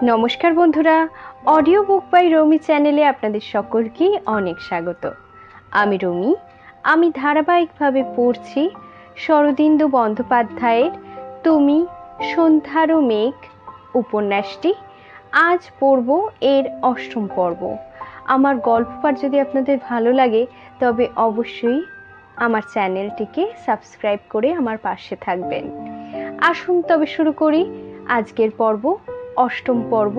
নমস্কার বন্ধুরা, audio book by রমি চ্যানেলে আপনাদের সকলকে অনেক স্বাগত। আমি রমি। আমি ধারাবাহিকভাবে পড়ছি শরদিন্দু বন্দ্যোপাধ্যায়ের তুমি সন্ধ্যারও মেঘ উপন্যাসটি। আজ পড়ব এর অষ্টম পর্ব। আমার গল্প পাঠ যদি আপনাদের ভালো লাগে তবে অবশ্যই আমার চ্যানেলটিকে সাবস্ক্রাইব করে আমার পাশে থাকবেন। আসুন তবে শুরু করি আজকের পর্ব, অষ্টম পর্ব,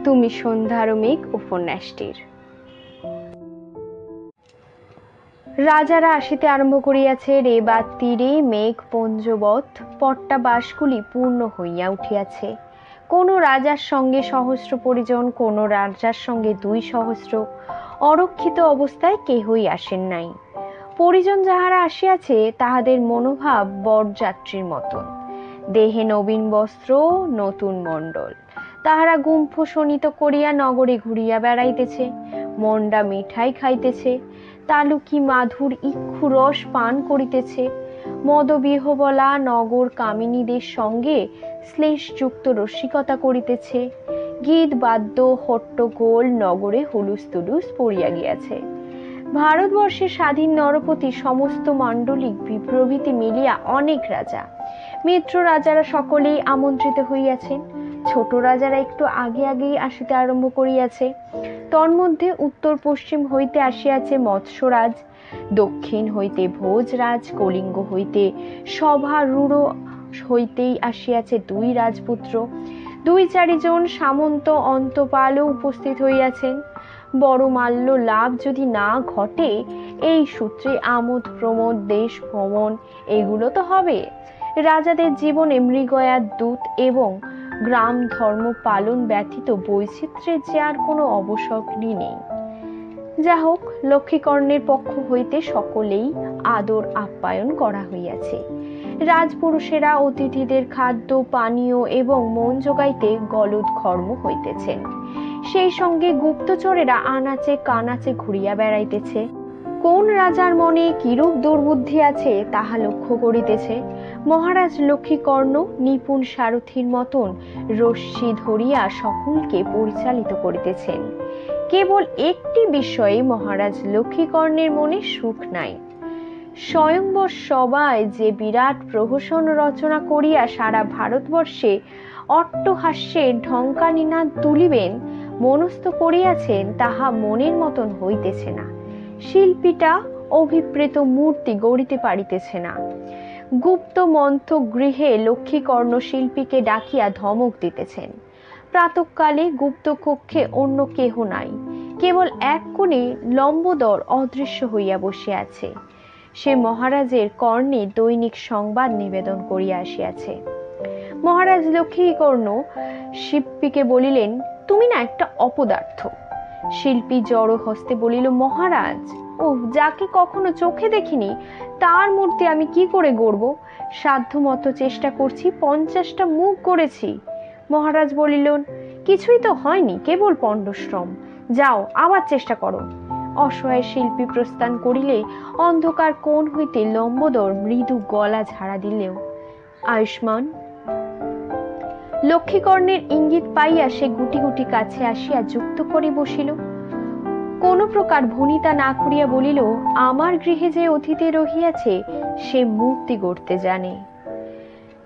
তুমি সন্ধ্যারও মেঘ উপন্যাসটির। রাজারা আসিতে আরম্ভ করিয়াছে, রেবার তীরে মেঘ পঞ্জবৎ পট্টা বাসগুলি পূর্ণ হইয়া উঠিয়াছে। কোনো রাজার সঙ্গে সহস্র পরিজন, কোনো রাজার সঙ্গে 2 সহস্র। অরক্ষিত অবস্থায় কেহই আসেন নাই। পরিজন যাহারা আসিয়াছে তাহাদের মনোভাব বরযাত্রীর মতন। দেহে নবীন বস্ত্র, নতুন মণ্ডল। তাহারা গুম্ফ শোণিত করিয়া নগরে ঘুরিয়া বেড়াইতেছে, মন্ডা মিঠাই খাইতেছে, তালুকি মাধুর ইক্ষু রস পান করিতেছে। মদবিহবলা নগর কামিনীদের সঙ্গে শ্লেষযুক্ত রসিকতা করিতেছে। গীত বাদ্য হট্টগোল নগরে হুলুস-তুলুস পড়িয়া গিয়াছে। ভারতবর্ষের স্বাধীন নরপতি সমস্ত মাণ্ডলিক প্রভৃতি মিলিয়া অনেক রাজা, মিত্র রাজারা সকলেই আমন্ত্রিত হইয়াছেন। ছোট রাজারা একটু আগে আগেই আসিতে আরম্ভ করিয়াছে। তন্মধ্যে উত্তর পশ্চিম হইতে আসিয়াছে মৎস্যরাজ, দক্ষিণ হইতে ভোজরাজ, কলিঙ্গ হইতে সভারূঢ় হইতেই আসিয়াছে 2 রাজপুত্র। 2-4 জন সামন্ত অন্তপালও উপস্থিত হইয়াছেন। বড় মাল্য লাভ যদি না ঘটে, এই সূত্রে আমোদ প্রমোদ, দেশ ভ্রমণ এগুলো তো হবে। রাজাদের জীবনে মৃগয়ার দূত এবং গ্রাম ধর্ম পালন ব্যতীত বৈচিত্র্যের যে আর কোনো অবসরই নেই। যা হোক, লক্ষ্মীকর্ণের পক্ষ হইতে সকলেই আদর আপ্যায়ন করা হইয়াছে। রাজপুরুষেরা অতিথিদের খাদ্য পানীয় এবং মন যোগাইতে গলদঘর্ম হইতেছেন। সেই সঙ্গে গুপ্তচরেরা আনাচে কানাচে ঘুরিয়া বেড়াইতেছে। কোন রাজার মনে কিরূপ দুর্বুদ্ধি আছে তাহা লক্ষ্য করিতেছে। মহারাজ লক্ষ্মীকর্ণ নিপুণ সারথীর মতন রশ্মি ধরিয়া সকলকে পরিচালিত করিতেছেন। কেবল একটি বিষয়ে মহারাজ লক্ষ্মীকর্ণের মনে সুখ নাই। স্বয়ংবর সভায় যে বিরাট প্রহসন রচনা করিয়া সারা ভারতবর্ষে অট্টহাস্যের ঢঙ্কানিনাদ তুলিবেন মনস্থ করিয়াছেন, তাহা মনের মতন হইতেছে না। শিল্পীটা অভিপ্রেত মূর্তি গড়িতে পারিতেছে না। গুপ্ত মন্থ গৃহে লক্ষ্মীকর্ণ শিল্পীকে ডাকিয়া ধমক দিতেছেন। প্রাতঃকালে গুপ্ত কক্ষে অন্য কেহ নাই, কেবল এক কোণে লম্বোদর অদৃশ্য হইয়া বসিয়া আছে। সে মহারাজের কর্ণে দৈনিক সংবাদ নিবেদন করিয়া আসিয়াছে। মহারাজ লক্ষ্মীকর্ণ শিল্পীকে বলিলেন, তুমি না একটা অপদার্থ। শিল্পী জড় হস্তে বলিল, মহারাজ, ও যাকে কখনো চোখে দেখিনি তার মূর্তি আমি কি করে গড়ব? সাধ্যমতো চেষ্টা করছি, 50টা মুখ গড়েছি। মহারাজ বলিলেন, কিছুই তো হয়নি, কেবল পণ্ডশ্রম। যাও, আবার চেষ্টা করো। অসহায় শিল্পী প্রস্থান করিলে অন্ধকার কোণ হইতে লম্বোদর মৃদু গলা ঝাড়া দিলেও, আয়ুষ্মান। লক্ষ্মীকর্ণের ইঙ্গিত পাইয়া সে গুটি গুটি কাছে আসিয়া যুক্ত করে বসিল। কোন প্রকার ভনিতা না করিয়া বলিল, আমার গৃহে যে অতিথি রহিয়াছে সে মূর্তি গড়তে জানে।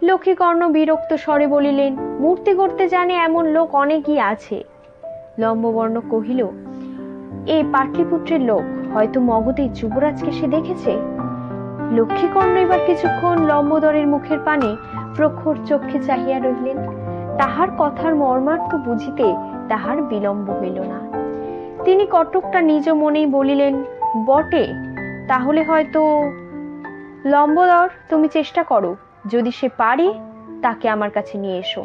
লক্ষ্মীকর্ণ বিরক্ত স্বরে বলিলেন, মূর্তি গড়তে জানে এমন লোক অনেকই আছে। লম্ববর্ণ কহিল, এ পাটলিপুত্রের লোক, হয়তো মগধের যুবরাজকে সে দেখেছে। লক্ষ্মীকর্ণ এবার কিছুক্ষণ লম্বোদরের মুখের পানে প্রখর চক্ষে চাহিয়া রহিলেন। তাহার কথার মর্মার্থ বুঝিতে তাহার বিলম্ব হইল না। তিনি কটকটা নিজ মনেই বলিলেন, বটে, তাহলে হয়তো। লম্বোদর, তুমি চেষ্টা করো, যদি সে পারে তাকে আমার কাছে নিয়ে এসো।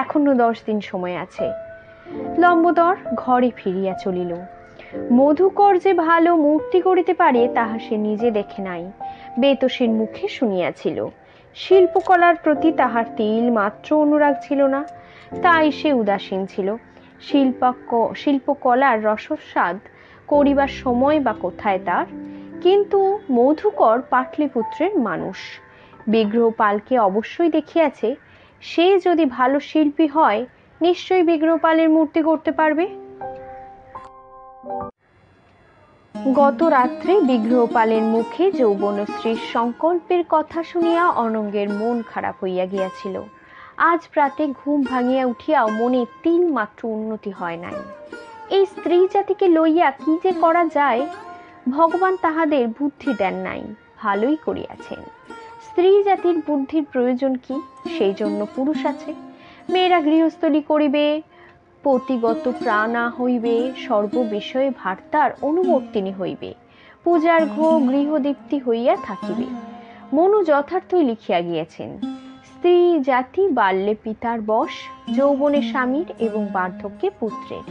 এখনো 10 দিন সময় আছে। লম্বোদর ঘরে ফিরিয়া চলিল। মধুকর যে ভালো মূর্তি গড়িতে পারে তাহা সে নিজে দেখে নাই, বেতসীর মুখে শুনিয়াছিল। শিল্পকলার প্রতি তাহার তিল মাত্র অনুরাগ ছিল না, তাই সে উদাসীন ছিল। শিল্পকলার রসস্বাদ করিবার সময় বা কোথায় তার। কিন্তু মধুকর পাটলিপুত্রের মানুষ, বিগ্রহ পালকে অবশ্যই দেখিয়াছে। সে যদি ভালো শিল্পী হয় নিশ্চয়ই বিগ্রহপালের মূর্তি করতে পারবে। গত রাত্রে বিগ্রহপালের মুখে যৌবনশ্রীর সংকল্পের কথা শুনিয়া অনঙ্গের মন খারাপ হইয়া গিয়াছিল। আজ প্রাতে ঘুম ভাঙিয়া উঠিয়াও মনে তিল মাত্র উন্নতি হয় নাই। এই স্ত্রী জাতিকে লইয়া কি যে করা যায়, ভগবান তাহাদের বুদ্ধি দেন নাই, ভালোই করিয়াছেন। স্ত্রী জাতির বুদ্ধির প্রয়োজন কি, সেই জন্য পুরুষ আছে। মেয়েরা গৃহস্থলী করিবে, পতিগত প্রাণা হইবে, সর্ব বিষয়ে ভার্তার অনুবর্তিনী হইবে, পূজার গৃহদীপ্তি হইয়া থাকিবে। মনু যথার্থই লিখিয়া গিয়েছেন। স্ত্রী জাতি বাল্যে পিতার বশ, যৌবনে স্বামীর এবং বার্ধক্যে পুত্রের।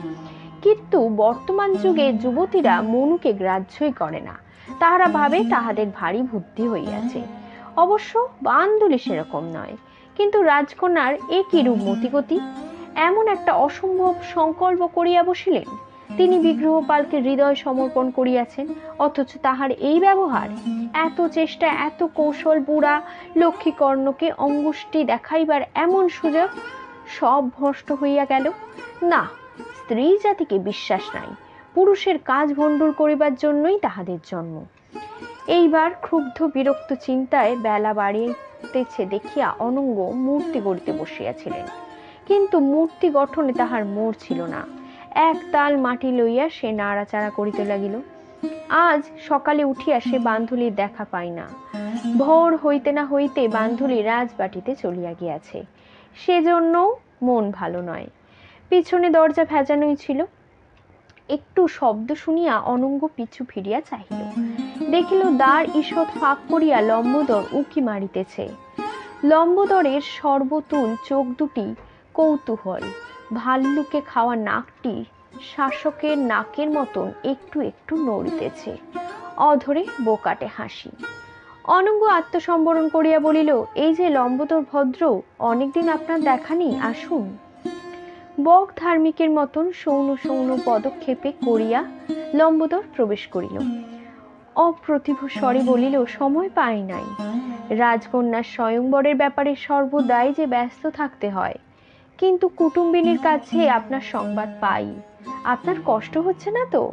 কিন্তু বর্তমান যুগে যুবতীরা মনুকে গ্রাহ্যই করে না। তাহারা ভাবে তাহাদের ভারী বুদ্ধি হইয়াছে। অবশ্য বান্দুলি সেরকম নয়, কিন্তু রাজকন্যার এ কি রূপ মতিগতি! এমন একটা অসম্ভব সংকল্প করিয়া বসিলেন। তিনি বিগ্রহপালকে হৃদয় সমর্পণ করিয়াছেন, অথচ তাহার এই ব্যবহার! এত চেষ্টা, এত কৌশল, বুড়া লক্ষ্মীকর্ণকে অঙ্গুষ্টি দেখাইবার এমন সুযোগ, সব ভ্রষ্ট হইয়া গেল। না, স্ত্রী জাতিকে বিশ্বাস নাই। পুরুষের কাজ ভণ্ডুল করিবার জন্যই তাহাদের জন্ম। এইবার ক্ষুব্ধ বিরক্ত চিন্তায় বেলা বাড়িতেছে দেখিয়া অনঙ্গ মূর্তি গড়িতে বসিয়াছিলেন। কিন্তু মূর্তি গঠনে তাহার মোড় ছিল না। এক তাল মাটি লইয়া সে নাড়াচাড়া করিতে লাগিল। আজ সকালে উঠিয়া সে বান্ধুলির দেখা পায় না। ভোর হইতে না হইতে বান্ধুলি রাজবাটিতে চলিয়া গিয়াছে, সেজন্য মন ভালো নয়। পিছনে দরজা ভেজানোই ছিল। একটু শব্দ শুনিয়া অনঙ্গ পিছু ফিরিয়া চাহিল। দেখিল দ্বার ঈষৎ ফাঁক করিয়া লম্বোদর উকি মারিতেছে। লম্বোদরের সর্বতুল চোখ দুটি কৌতূহল, ভাল্লুকে খাওয়া নাকটি শাসকের নাকের মতন একটু একটু নড়িতেছে। অধরে বোকাটে হাসি। অনঙ্গ আত্মসম্বরণ করিয়া বলিল, এই যে লম্বোদর ভদ্র, অনেকদিন আপনার দেখা নেই, আসুন। বক ধার্মিকের মতন সৌন সৌন পদক্ষেপে করিয়া লম্বোদর প্রবেশ করিল। অপ্রতিভ স্বরে বলিল, সময় পাই নাই। রাজকন্যার স্বয়ংবরের ব্যাপারে সর্বদাই যে ব্যস্ত থাকতে হয়, কিন্তু কুটুম্বিনীর কাছে আপনার সংবাদ পাই। আপনার কষ্ট হচ্ছে না তো?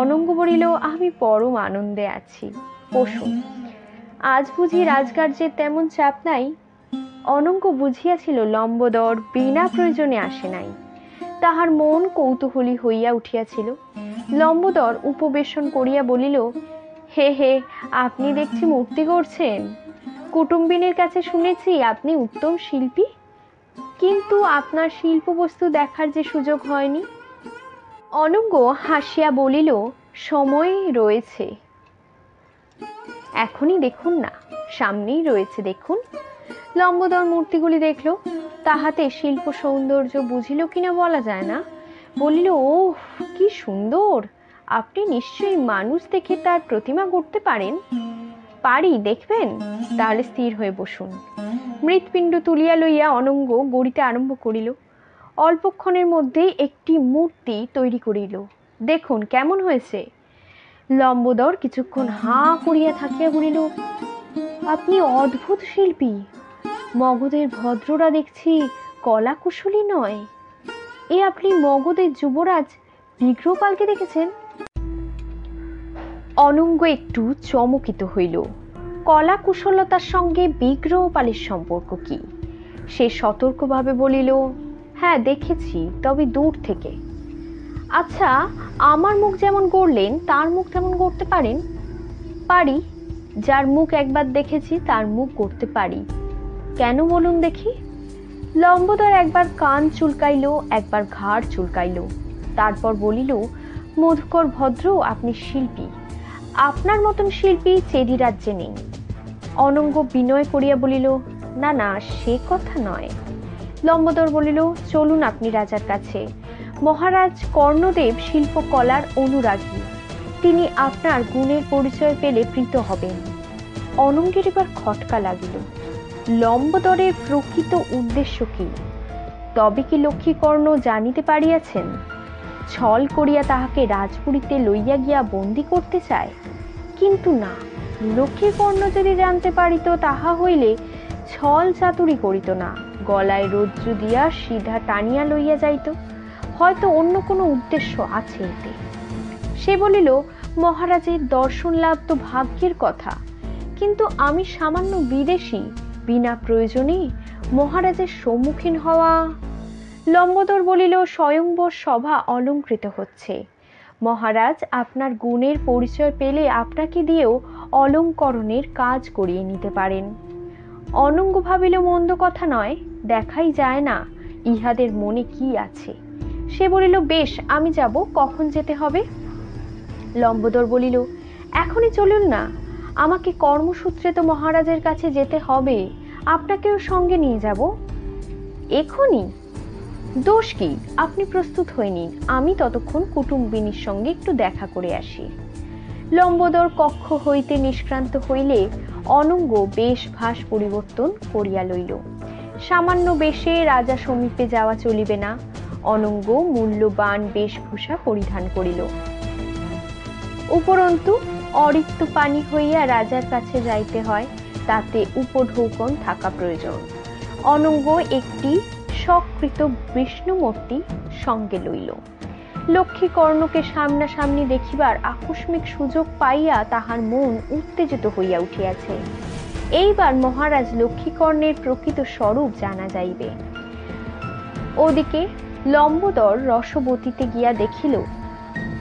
অনঙ্গ বলিল, আমি পরম আনন্দে আছি, বসুন। আজ বুঝি রাজকার্যের তেমন চাপ নাই? অনঙ্গ বুঝিয়াছিল লম্বোদর বিনা প্রয়োজনে আসে নাই। তাহার মন কৌতূহলী হইয়া উঠিয়াছিল। লম্বোদর উপবেশন করিয়া বলিল, হে হে, আপনি দেখছি মূর্তি করছেন। কুটুম্বিনীর কাছে শুনেছি আপনি উত্তম শিল্পী, কিন্তু আপনার শিল্প বস্তু দেখার যে সুযোগ হয়নি। অনঙ্গ হাসিয়া বলিল, সময় রয়েছে, এখনই দেখুন না, সামনেই রয়েছে, দেখুন। লম্বোদর মূর্তিগুলি দেখল, তাহাতে শিল্প সৌন্দর্য বুঝিল কিনা বলা যায় না। বলিল, ওহ, কি সুন্দর! আপনি নিশ্চয়ই মানুষ দেখে তার প্রতিমা গড়তে পারেন। পারি, দেখবেন? তাহলে স্থির হয়ে বসুন। মৃৎপিণ্ড তুলিয়া লইয়া অনঙ্গ গড়িতে আরম্ভ করিল। অল্পক্ষণের মধ্যেই একটি মূর্তি তৈরি করিল। দেখুন কেমন হয়েছে। লম্বোদর কিছুক্ষণ হাঁ করিয়া থাকিয়া বলিল, আপনি অদ্ভুত শিল্পী। মগধের ভদ্ররা দেখছি কলা কুশলী নয়। এ আপনি মগধের যুবরাজ বিগ্রহপালকে দেখেছেন? অনঙ্গ একটু চমকিত হইল। কলা কুশলতার সঙ্গে বিগ্রহপালের সম্পর্ক কি? সে সতর্কভাবে বলিল, হ্যাঁ দেখেছি, তবে দূর থেকে। আচ্ছা, আমার মুখ যেমন গড়লেন তার মুখ তেমন গড়তে পারেন? পারি। যার মুখ একবার দেখেছি তার মুখ গড়তে পারি। কেন বলুন দেখি? লম্বোদর একবার কান চুলকাইল, একবার ঘাড় চুলকাইল, তারপর বলিল, মধুকর ভদ্র, আপনি শিল্পী। আপনার মতন শিল্পী চেদি রাজ্যে নেই। অনঙ্গ বিনয় করিয়া বলিল, না না, সে কথা নয়। লম্বোদর বলিল, চলুন আপনি রাজার কাছে। মহারাজ কর্ণদেব শিল্পকলার অনুরাগী, তিনি আপনার গুণের পরিচয় পেলে প্রীত হবেন। অনঙ্গের এবার খটকা লাগিল। লম্বোদরের প্রকৃত উদ্দেশ্য কি? তবে কি লক্ষ্মীকর্ণ জানিতে পারিয়াছেন? ছল করিয়া তাহাকে রাজপুরীতে লইয়া গিয়া বন্দি করতে চায়? কিন্তু না, লক্ষ্মীকর্ণ যদি জানতে পারিত তাহা হইলে ছল চাতুরি করিত না, গলায় রজ্জু দিয়া সিধা টানিয়া লইয়া যাইত। হয়তো অন্য কোনো উদ্দেশ্য আছে এতে। সে বলিল, মহারাজের দর্শন লাভ তো ভাগ্যের কথা, কিন্তু আমি সামান্য বিদেশী, বিনা প্রয়োজনে মহারাজের সম্মুখীন হওয়া। লম্বোদর বলিল, স্বয়ংবর সভা অলঙ্কৃত হচ্ছে, মহারাজ আপনার গুণের পরিচয় পেলে আপনাকে দিয়েও অলঙ্করণের কাজ করিয়ে নিতে পারেন। অনঙ্গ ভাবিল, মন্দ কথা নয়, দেখাই যায় না ইহাদের মনে কি আছে। সে বলিল, বেশ, আমি যাব, কখন যেতে হবে? লম্বোদর বলিল, এখনই চলুন না, আমাকে কর্মসূত্রে তো মহারাজের কাছে যেতে হবে, আপনাকেও সঙ্গে নিয়ে যাব। এখনই? দোষ কি, আপনি প্রস্তুত হয়ে নিন, আমি ততক্ষণ কুটুম্বিনীর সঙ্গে একটু দেখা করে আসি। লম্বোদর কক্ষ হইতে নিষ্ক্রান্ত হইলে অনঙ্গ বেশ ভাস পরিবর্তন করিয়া লইল। সামান্য বেশে রাজা সমীপে যাওয়া চলিবে না। অনঙ্গ মূল্যবান বেশভূষা পরিধান করিল। উপরন্তু অরিক্ত পানি হইয়া রাজার কাছে যাইতে হয়, তাতে উপঢৌকন থাকা প্রয়োজন। অনঙ্গ একটি সকৃত বিষ্ণুমূর্তি সঙ্গে লইল। লক্ষ্মীকর্ণকে সামনাসামনি দেখিবার আকস্মিক সুযোগ পাইয়া তাহার মন উত্তেজিত হইয়া উঠিয়াছে। এইবার মহারাজ লক্ষ্মীকর্ণের প্রকৃত স্বরূপ জানা যাইবে। ওদিকে লম্বোদর রসবতীতে গিয়া দেখিল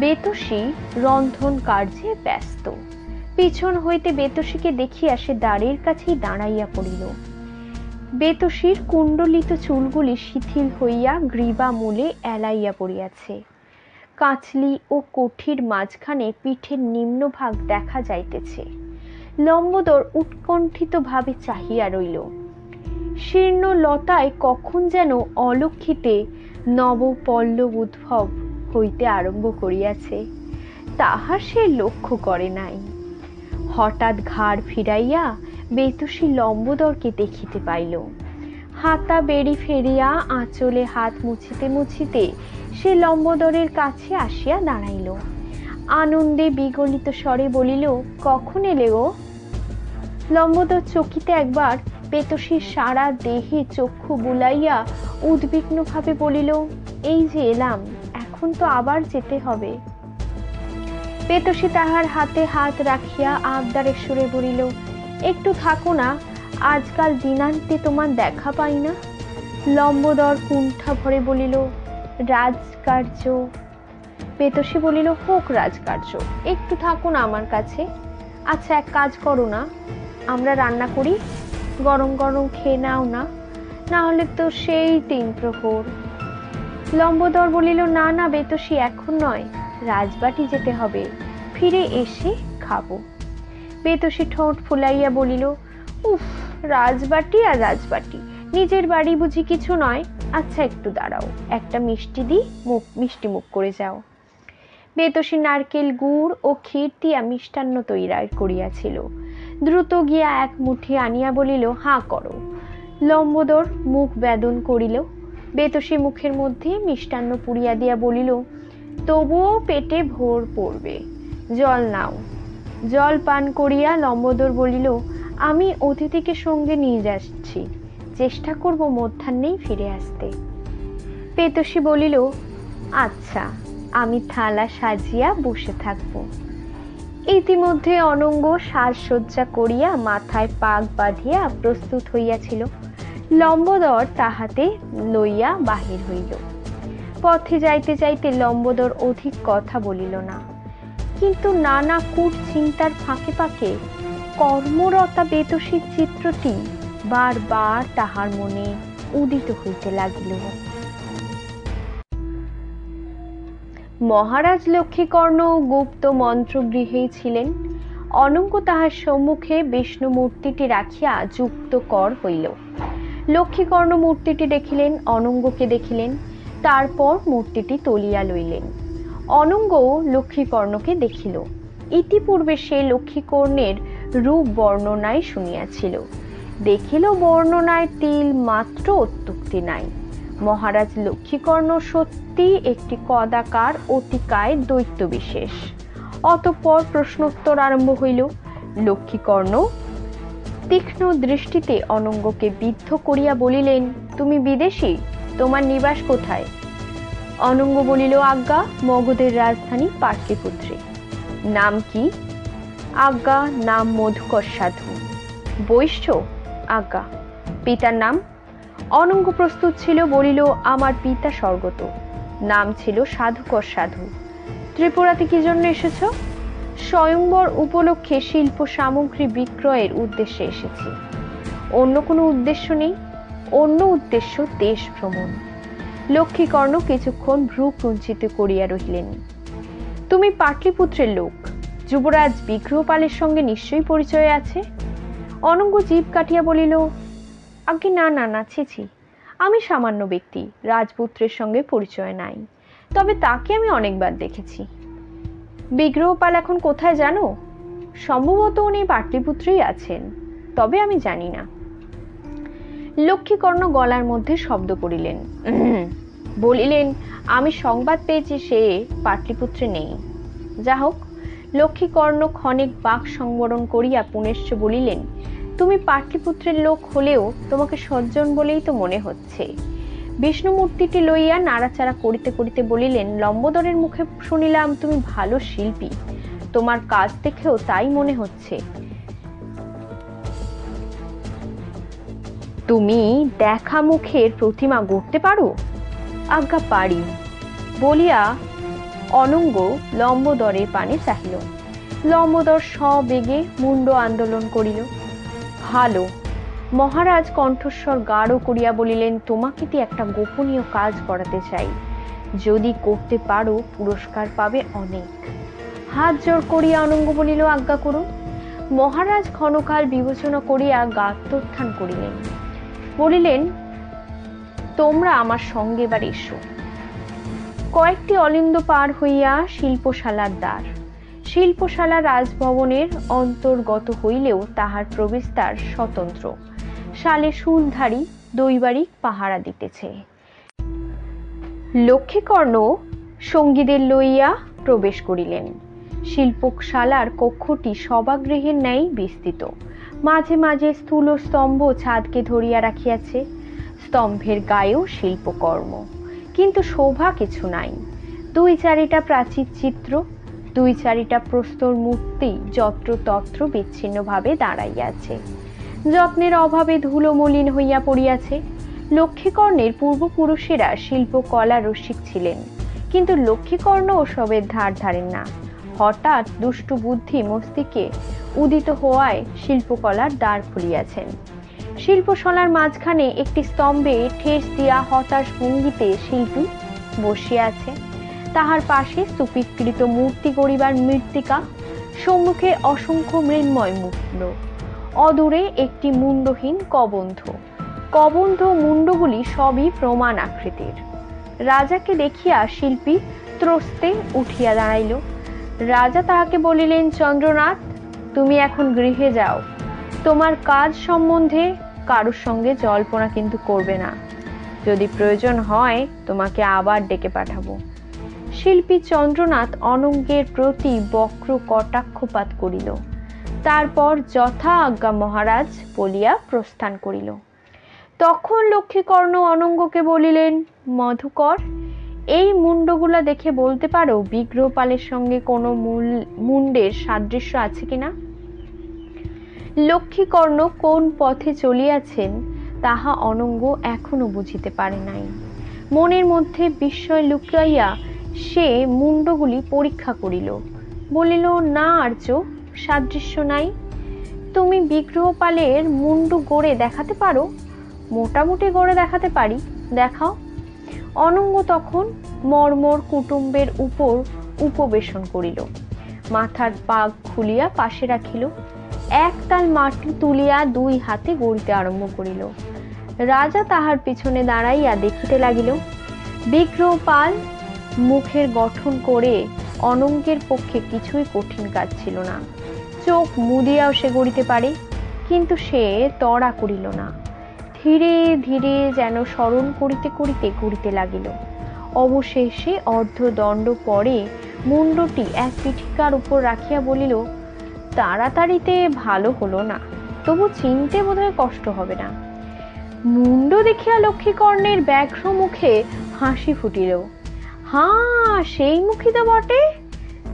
বেতসী রন্ধন কার্যে ব্যস্ত। পিছন হইতে বেতসীকে দেখিয়া সে দ্বারের কাছেই দাঁড়াইয়া পড়িল। বেতসীর কুণ্ডলিত চুলগুলি শিথিল হইয়া গ্রীবা মূলে এলাইয়া পড়িয়াছে। কাঁচলি ও কঠির মাঝখানে পিঠের নিম্নভাগ দেখা যাইতেছে। লম্বোদর উৎকণ্ঠিত ভাবে চাহিয়া রইল। শীর্ণ লতায় কখন যেন অলক্ষিতে নব পল্লব উদ্ভব হইতে আরম্ভ করিয়াছে, তাহা সে লক্ষ্য করে নাই। হঠাৎ ঘাড় ফিরাইয়া বেতসী লম্বোদরকে দেখিতে পাইল। হাতা বেড়ি ফেরিয়া আঁচলে হাত মুছিতে মুছিতে সে লম্বোদরের কাছে আসিয়া দাঁড়াইল। আনন্দে বিগলিত স্বরে বলিল, কখন এলে গো? লম্বোদর চকিতে একবার বেতসীর সারা দেহে চক্ষু বুলাইয়া উদ্বিগ্নভাবে বলিল, এই যে এলাম, এখন তো আবার যেতে হবে। বেতসী তাহার হাতে হাত রাখিয়া আবদারের সুরে বলিল, একটু থাকো না, আজকাল দিনান্তে তোমার দেখা পাই না। লম্বোদর কুণ্ঠা ভরে বলিল, রাজকার্য। বেতসী বলিল, হোক রাজকার্য, একটু থাকো না আমার কাছে। আচ্ছা, এক কাজ করো না, আমরা রান্না করি, গরম গরম খেয়ে নাও না, না হলে তো সেই 3 প্রহর। লম্বোদর বলিল, না না বেতসী, এখন নয়, রাজবাটি যেতে হবে, ফিরে এসে খাবো। বেতসী ঠোঁট ফুলাইয়া বলিল, উফ, রাজবাটি আর রাজবাটি, নিজের বাড়ি বুঝি কিছু নয়। আচ্ছা, একটু দাঁড়াও, একটা মিষ্টি দি, মিষ্টি মুখ করে যাও। বেতসী নারকেল গুড় ও ক্ষীর দিয়া মিষ্টান্ন তৈরি করিয়াছিল। দ্রুত গিয়া এক মুঠি আনিয়া বলিল, হাঁ করো। লম্বোদর মুখ বেদন করিল। বেতসী মুখের মধ্যে মিষ্টান্ন পুড়িয়া দিয়া বলিল, তবুও পেটে ভোর পড়বে, জল নাও। জল পান করিয়া লম্বোদর বলিল, আমি অতিথিকে সঙ্গে নিয়ে যাচ্ছি, চেষ্টা করব মধ্যাহ্নেই ফিরে আসতে। বেতসী বলিল, আচ্ছা, আমি থালা সাজিয়া বসে থাকব। ইতিমধ্যে অনঙ্গ সাজসজ্জা করিয়া মাথায় পাগ বাঁধিয়া প্রস্তুত হইয়াছিল। লম্বোদর তাহাতে লইয়া বাহির হইল। পথে যাইতে যাইতে লম্বোদর অধিক কথা বলিল না, কিন্তু নানা কূট চিন্তার ফাঁকে ফাঁকে কর্মরতা বেতসীর চিত্রটি বারবার তাহার মনে উদিত হইতে লাগিল। মহারাজ লক্ষ্মীকর্ণ গুপ্ত মন্ত্রগৃহেই ছিলেন। অনঙ্গ তাহার সম্মুখে বিষ্ণু মূর্তিটি রাখিয়া যুক্ত কর হইল। লক্ষ্মীকর্ণ মূর্তিটি দেখিলেন, অনঙ্গকে দেখিলেন, তারপর মূর্তিটি তুলিয়া লইলেন। অনঙ্গ লক্ষ্মীকর্ণকে দেখিল। ইতিপূর্বে সে লক্ষ্মীকর্ণের রূপ বর্ণনায় শুনিয়াছিল, দেখিল বর্ণনায় তিল মাত্র অত্যুক্তি নাই। মহারাজ লক্ষ্মীকর্ণ সত্যি একটি কদাকার অতিকায় দৈত্য বিশেষ। অতঃপর প্রশ্নোত্তর আরম্ভ হইল। লক্ষ্মীকর্ণ তীক্ষ্ণ দৃষ্টিতে অনঙ্গকে বিদ্ধ করিয়া বলিলেন, তুমি বিদেশী, তোমার নিবাস কোথায়? অনঙ্গ বলিল, আজ্ঞা, মগধের রাজধানী পাটলিপুত্রে। নাম কি? আজ্ঞা, নাম মধুকর সাধু। বৈশ্য? আজ্ঞা। পিতার নাম? অনঙ্গ প্রস্তুত ছিল, বলিল, আমার পিতা স্বর্গত, নাম ছিল সাধুকর সাধু। ত্রিপুরাতে কি জন্য এসেছ? স্বয়ংবর উপলক্ষে শিল্প সামগ্রী বিক্রয়ের উদ্দেশ্যে এসেছি। অন্য কোনো উদ্দেশ্য নেই। অন্য উদ্দেশ্য দেশ ভ্রমণ। লক্ষ্মীকর্ণ কিছুক্ষণ ভ্রু কুঞ্চিত করিয়া রহিলেন। তুমি পাটলিপুত্রের লোক, যুবরাজ বিগ্রহপালের সঙ্গে নিশ্চয়ই পরিচয় আছে? অনঙ্গ জিভ কাটিয়া বলিল, আজ্ঞে না না না, ছি, আমি সামান্য ব্যক্তি, রাজপুত্রের সঙ্গে পরিচয় নাই, তবে তাকে আমি অনেকবার দেখেছি। বিগ্রহপাল এখন কোথায় জানো? সম্ভবত উনি পাটলিপুত্রেই আছেন, তবে আমি জানি না। লক্ষ্মীকর্ণ গলার মধ্যে শব্দ করিলেন, বলিলেন, আমি সংবাদ পেয়েছি সে পাটলিপুত্রে নেই। যা হোক। লক্ষ্মীকর্ণ ক্ষণিক বাক সংবরণ করিয়া পুনশ্চ বলিলেন, তুমি পাটলিপুত্রের লোক হলেও তোমাকে সজ্জন বলেই তো মনে হচ্ছে। বিষ্ণুমূর্তিটি লইয়া নাড়াচাড়া করিতে করিতে বলিলেন, লম্বোদরের মুখে শুনিলাম তুমি ভালো শিল্পী, তোমার কাজ দেখেও তাই মনে হচ্ছে। তুমি দেখা মুখের প্রতিমা গড়তে পারো? আজ্ঞা, পারি, বলিয়া অনঙ্গ লম্বোদরের পানে চাহিল। লম্বোদর সবেগে মুন্ড আন্দোলন করিল। ভালো। মহারাজ কণ্ঠস্বর গাঢ় করিয়া বলিলেন, তোমাকে দিয়ে একটা গোপনীয় কাজ করাতে চাই, যদি করতে পারো পুরস্কার পাবে অনেক। হাত জোর করিয়া অনঙ্গ বলিল, আজ্ঞা করুন। মহারাজ ক্ষণকাল বিবেচনা করিয়া গাত্রোত্থান করিলেন। বলিলেন, তোমরা আমার সঙ্গে এবার এসো। কয়েকটি অলিন্দ পার হইয়া শিল্পশালার দ্বার। শিল্পশালা রাজভবনের অন্তর্গত হইলেও তাহার প্রবেশদ্বার স্বতন্ত্র। শালে শুলধারী দৈবারিক পাহারা দিতেছে। লক্ষ্মীকর্ণ সঙ্গীদের লইয়া প্রবেশ করিলেন। শিল্পশালার কক্ষটি সভাগৃহের ন্যায় বিস্তৃত। মাঝে মাঝে স্থূল স্তম্ভ ছাদকে ধরিয়া রাখিয়াছে। স্তম্ভের গায়েও শিল্পকর্ম, কিন্তু শোভা কিছু নাই। দুই চারিটা প্রাচীর চিত্র, দুই চারিটা প্রস্তর মূর্তি যত্রতত্র বিচ্ছিন্নভাবে দাঁড়াইয়াছে। যত্নের অভাবে ধুলো মলিন হইয়া পড়িয়াছে। লক্ষ্মীকর্ণের পূর্বপুরুষেরা শিল্পকলা রসিক ছিলেন, কিন্তু লক্ষ্মীকর্ণ ওসবের ধার ধারেন না। হঠাৎ দুষ্টু বুদ্ধি মস্তিষ্কে উদিত হওয়ায় শিল্পকলার দ্বার খুলিয়াছেন। শিল্পশালার মাঝখানে একটি স্তম্ভে ঠেস দিয়া হতাশ ভঙ্গিতে শিল্পী বসিয়া আছে। তাহার পাশে স্তূপীকৃত মূর্তি গড়িবার মৃত্তিকা, সম্মুখে অসংখ্য মৃন্ময় মুণ্ড, অদূরে একটি মুণ্ডহীন কবন্ধ। কবন্ধ মুণ্ডগুলি সবই প্রমাণ আকৃতির। রাজাকে দেখিয়া শিল্পী ত্রস্তে উঠিয়া দাঁড়াইল। রাজা তাহাকে বলিলেন, চন্দ্রনাথ, তুমি এখন গৃহে যাও। তোমার কাজ সম্বন্ধে কারোর সঙ্গে জল্পনা কিন্তু করবে না। যদি প্রয়োজন হয় তোমাকে আবার ডেকে পাঠাবো। শিল্পী চন্দ্রনাথ অনঙ্গের প্রতি বক্র কটাক্ষপাত করিল। তারপর যথা আজ্ঞা মহারাজ বলিয়া প্রস্থান করিল। তখন লক্ষ্মীকর্ণ অনঙ্গকে বলিলেন, মধুকর, এই মুণ্ডগুলা দেখে বলতে পারো বিগ্রহপালের সঙ্গে কোনো মুণ্ডের সাদৃশ্য আছে কিনা? লক্ষ্মীকর্ণ কোন পথে চলিয়াছেন তাহা অনঙ্গ এখনো বুঝিতে পারে নাই। মনের মধ্যে বিস্ময় লুকাইয়া সে মুণ্ডগুলি পরীক্ষা করিল। বলিল, না আর্য, সাদৃশ্য নাই। তুমি বিগ্রহপালের মুণ্ড গড়ে দেখাতে পারো? মোটামুটি গড়ে দেখাতে পারি, দেখাও। অনঙ্গ তখন মর্মর কুটুম্বের উপর উপবেশন করিল। মাথার পাগ খুলিয়া পাশে রাখিল। একতাল মাটি তুলিয়া দুই হাতে গড়িতে আরম্ভ করিল। রাজা তাহার পিছনে দাঁড়াইয়া দেখিতে লাগিল। বিগ্রহপাল মুখের গঠন করে অনঙ্গের পক্ষে কিছুই কঠিন কাজ ছিল না। চোখ মুদিয়াও সে গড়িতে পারে, কিন্তু সে তড়া করিল না। ধীরে ধীরে যেন স্মরণ করিতে করিতে গড়িতে লাগিল। অবশেষে অর্ধদণ্ড পরে মুণ্ডটি এক পিঠিকার উপর রাখিয়া বলিল, তাড়াতাড়িতে ভালো হলো না, তবু চিনতে বোধহয় কষ্ট হবে না। মুন্ড দেখিয়া লক্ষ্মীকর্ণের ব্যাঘ্র মুখে হাসি ফুটিল। হ্যাঁ, সেই মুখী তো বটে।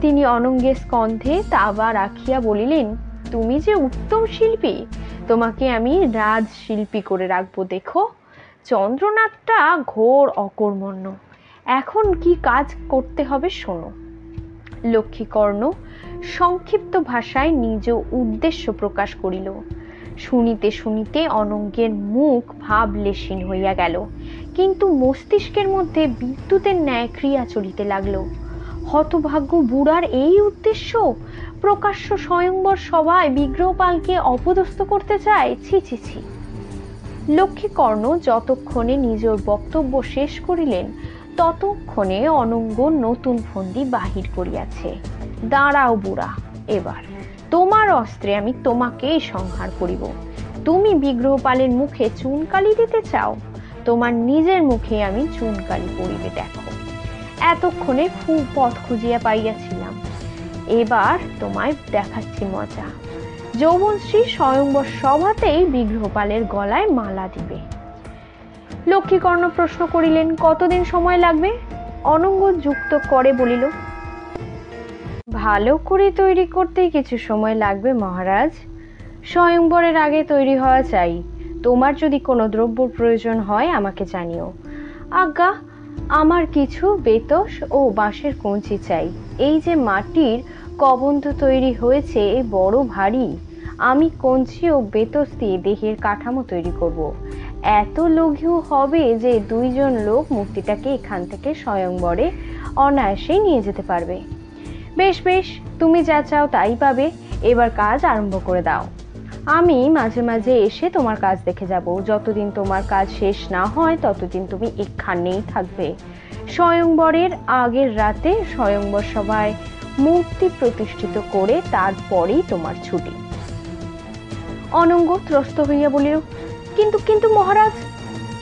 তিনি অনঙ্গের স্কন্ধে তাবা রাখিয়া বলিলেন, তুমি যে উত্তম শিল্পী, তোমাকে আমি রাজশিল্পী করে রাখবো। দেখো, চন্দ্রনাথটা ঘোর অকর্মণ্য। এখন কি কাজ করতে হবে শোনো। লক্ষ্মীকর্ণ সংক্ষিপ্ত ভাষায় নিজ উদ্দেশ্য প্রকাশ করিল। শুনিতে শুনিতে অনঙ্গের মুখ ভাবলেশীন হইয়া গেল, কিন্তু মস্তিষ্কের মধ্যে বিদ্যুতের ন্যায় ক্রিয়া চলিতে লাগলো। হতভাগ্য বুড়ার এই উদ্দেশ্য! প্রকাশ্য স্বয়ংবর সভায় বিগ্রহপালকে অপদস্থ করতে চায়? ছি ছি ছি। লক্ষ্মীকর্ণ যতক্ষণে নিজের বক্তব্য শেষ করিলেন, ততক্ষণে অনঙ্গ নতুন ফন্দি বাহির করিয়াছে। দাঁড়াও বুড়া, এবার তোমার অস্ত্রে আমি তোমাকেই সংহার করিব। তুমি বিগ্রহপালের মুখে চুনকালি দিতে চাও, তোমার নিজের মুখে আমি চুনকালি পড়িবে দেখো। এতক্ষণে খুব পথ খুঁজিয়া পাইয়াছিলাম, এবার তোমায় দেখাচ্ছি মজা। যৌবনশ্রী স্বয়ংবর সভাতেই বিগ্রহপালের গলায় মালা দিবে। লক্ষ্মীকর্ণ প্রশ্ন করিলেন, কতদিন সময় লাগবে? অনঙ্গ যুক্ত করে বলিল, ভালো করে তৈরি করতেই কিছু সময় লাগবে মহারাজ। স্বয়ংবরের আগে তৈরি হওয়া চাই। তোমার যদি কোনো দ্রব্য প্রয়োজন হয় আমাকে জানিও। আজ্ঞা, আমার কিছু বেতস ও বাঁশের কঞ্চি চাই। এই যে মাটির কবন্ধ তৈরি হয়েছে বড় ভারী, আমি কঞ্চি ও বেতস দিয়ে দেহের কাঠামো তৈরি করব। এত লঘু হবে যে দুইজন লোক মূর্তিটাকে এখান থেকে স্বয়ংবরে অনায়াসেই নিয়ে যেতে পারবে। বেশ বেশ, তুমি যা চাও তাই পাবে। এবার কাজ আরম্ভ করে দাও। আমি মাঝে মাঝে এসে তোমার কাজ দেখে যাব। যতদিন তোমার কাজ শেষ না হয় ততদিন তুমি এখানেই থাকবে। স্বয়ংবরের আগের রাতে স্বয়ংবর সভায় মূর্তি প্রতিষ্ঠিত করে তারপরেই তোমার ছুটি। অনঙ্গ ত্রস্ত হইয়া বলিল, কিন্তু কিন্তু মহারাজ,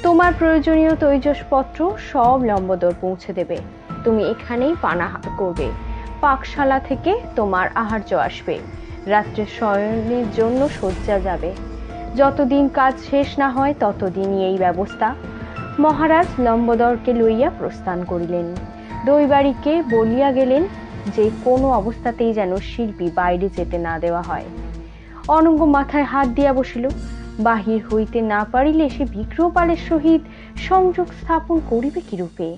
তোমার প্রয়োজনীয় তৈজসপত্র সব লম্বোদর পৌঁছে দেবে। তুমি এখানেই পানাহার করবে। পাকশালা থেকে তোমার আহার্য আসবে। রাত্রে শয়নের জন্য শয্যা যাবে। যতদিন কাজ শেষ না হয় ততদিনই এই ব্যবস্থা। মহারাজ লম্বোদরকে লইয়া প্রস্থান করিলেন। দৈবারীকে বলিয়া গেলেন যে কোনো অবস্থাতেই যেন শিল্পী বাইরে যেতে না দেওয়া হয়। অনঙ্গ মাথায় হাত দিয়া বসিল। বাহির হইতে না পারিলে সে বিগ্রহপালের সহিত সংযোগ স্থাপন করিবে কিরূপে?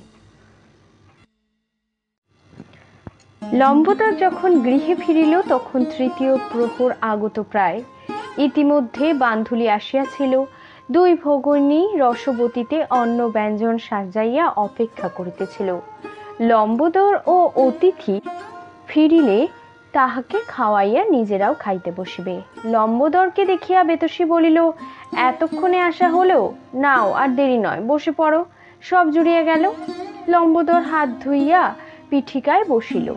লম্বোদর যখন গৃহে ফিরিল তখন তৃতীয় প্রহর আগত প্রায়। ইতিমধ্যে বান্ধুলি আসিয়াছিল। দুই ভগিনী রসবতীতে অন্ন ব্যঞ্জন সাজাইয়া অপেক্ষা করিতেছিল। লম্বোদর ও অতিথি ফিরিলে তাহাকে খাওয়াইয়া নিজেরাও খাইতে বসিবে। লম্বোদরকে দেখিয়া বেতসী বলিল, এতক্ষণে আসা হলো, নাও আর দেরি নয়, বসে পড়ো, সব জুড়িয়ে গেল। লম্বোদর হাত ধুইয়া পিঠিকায় বসিল।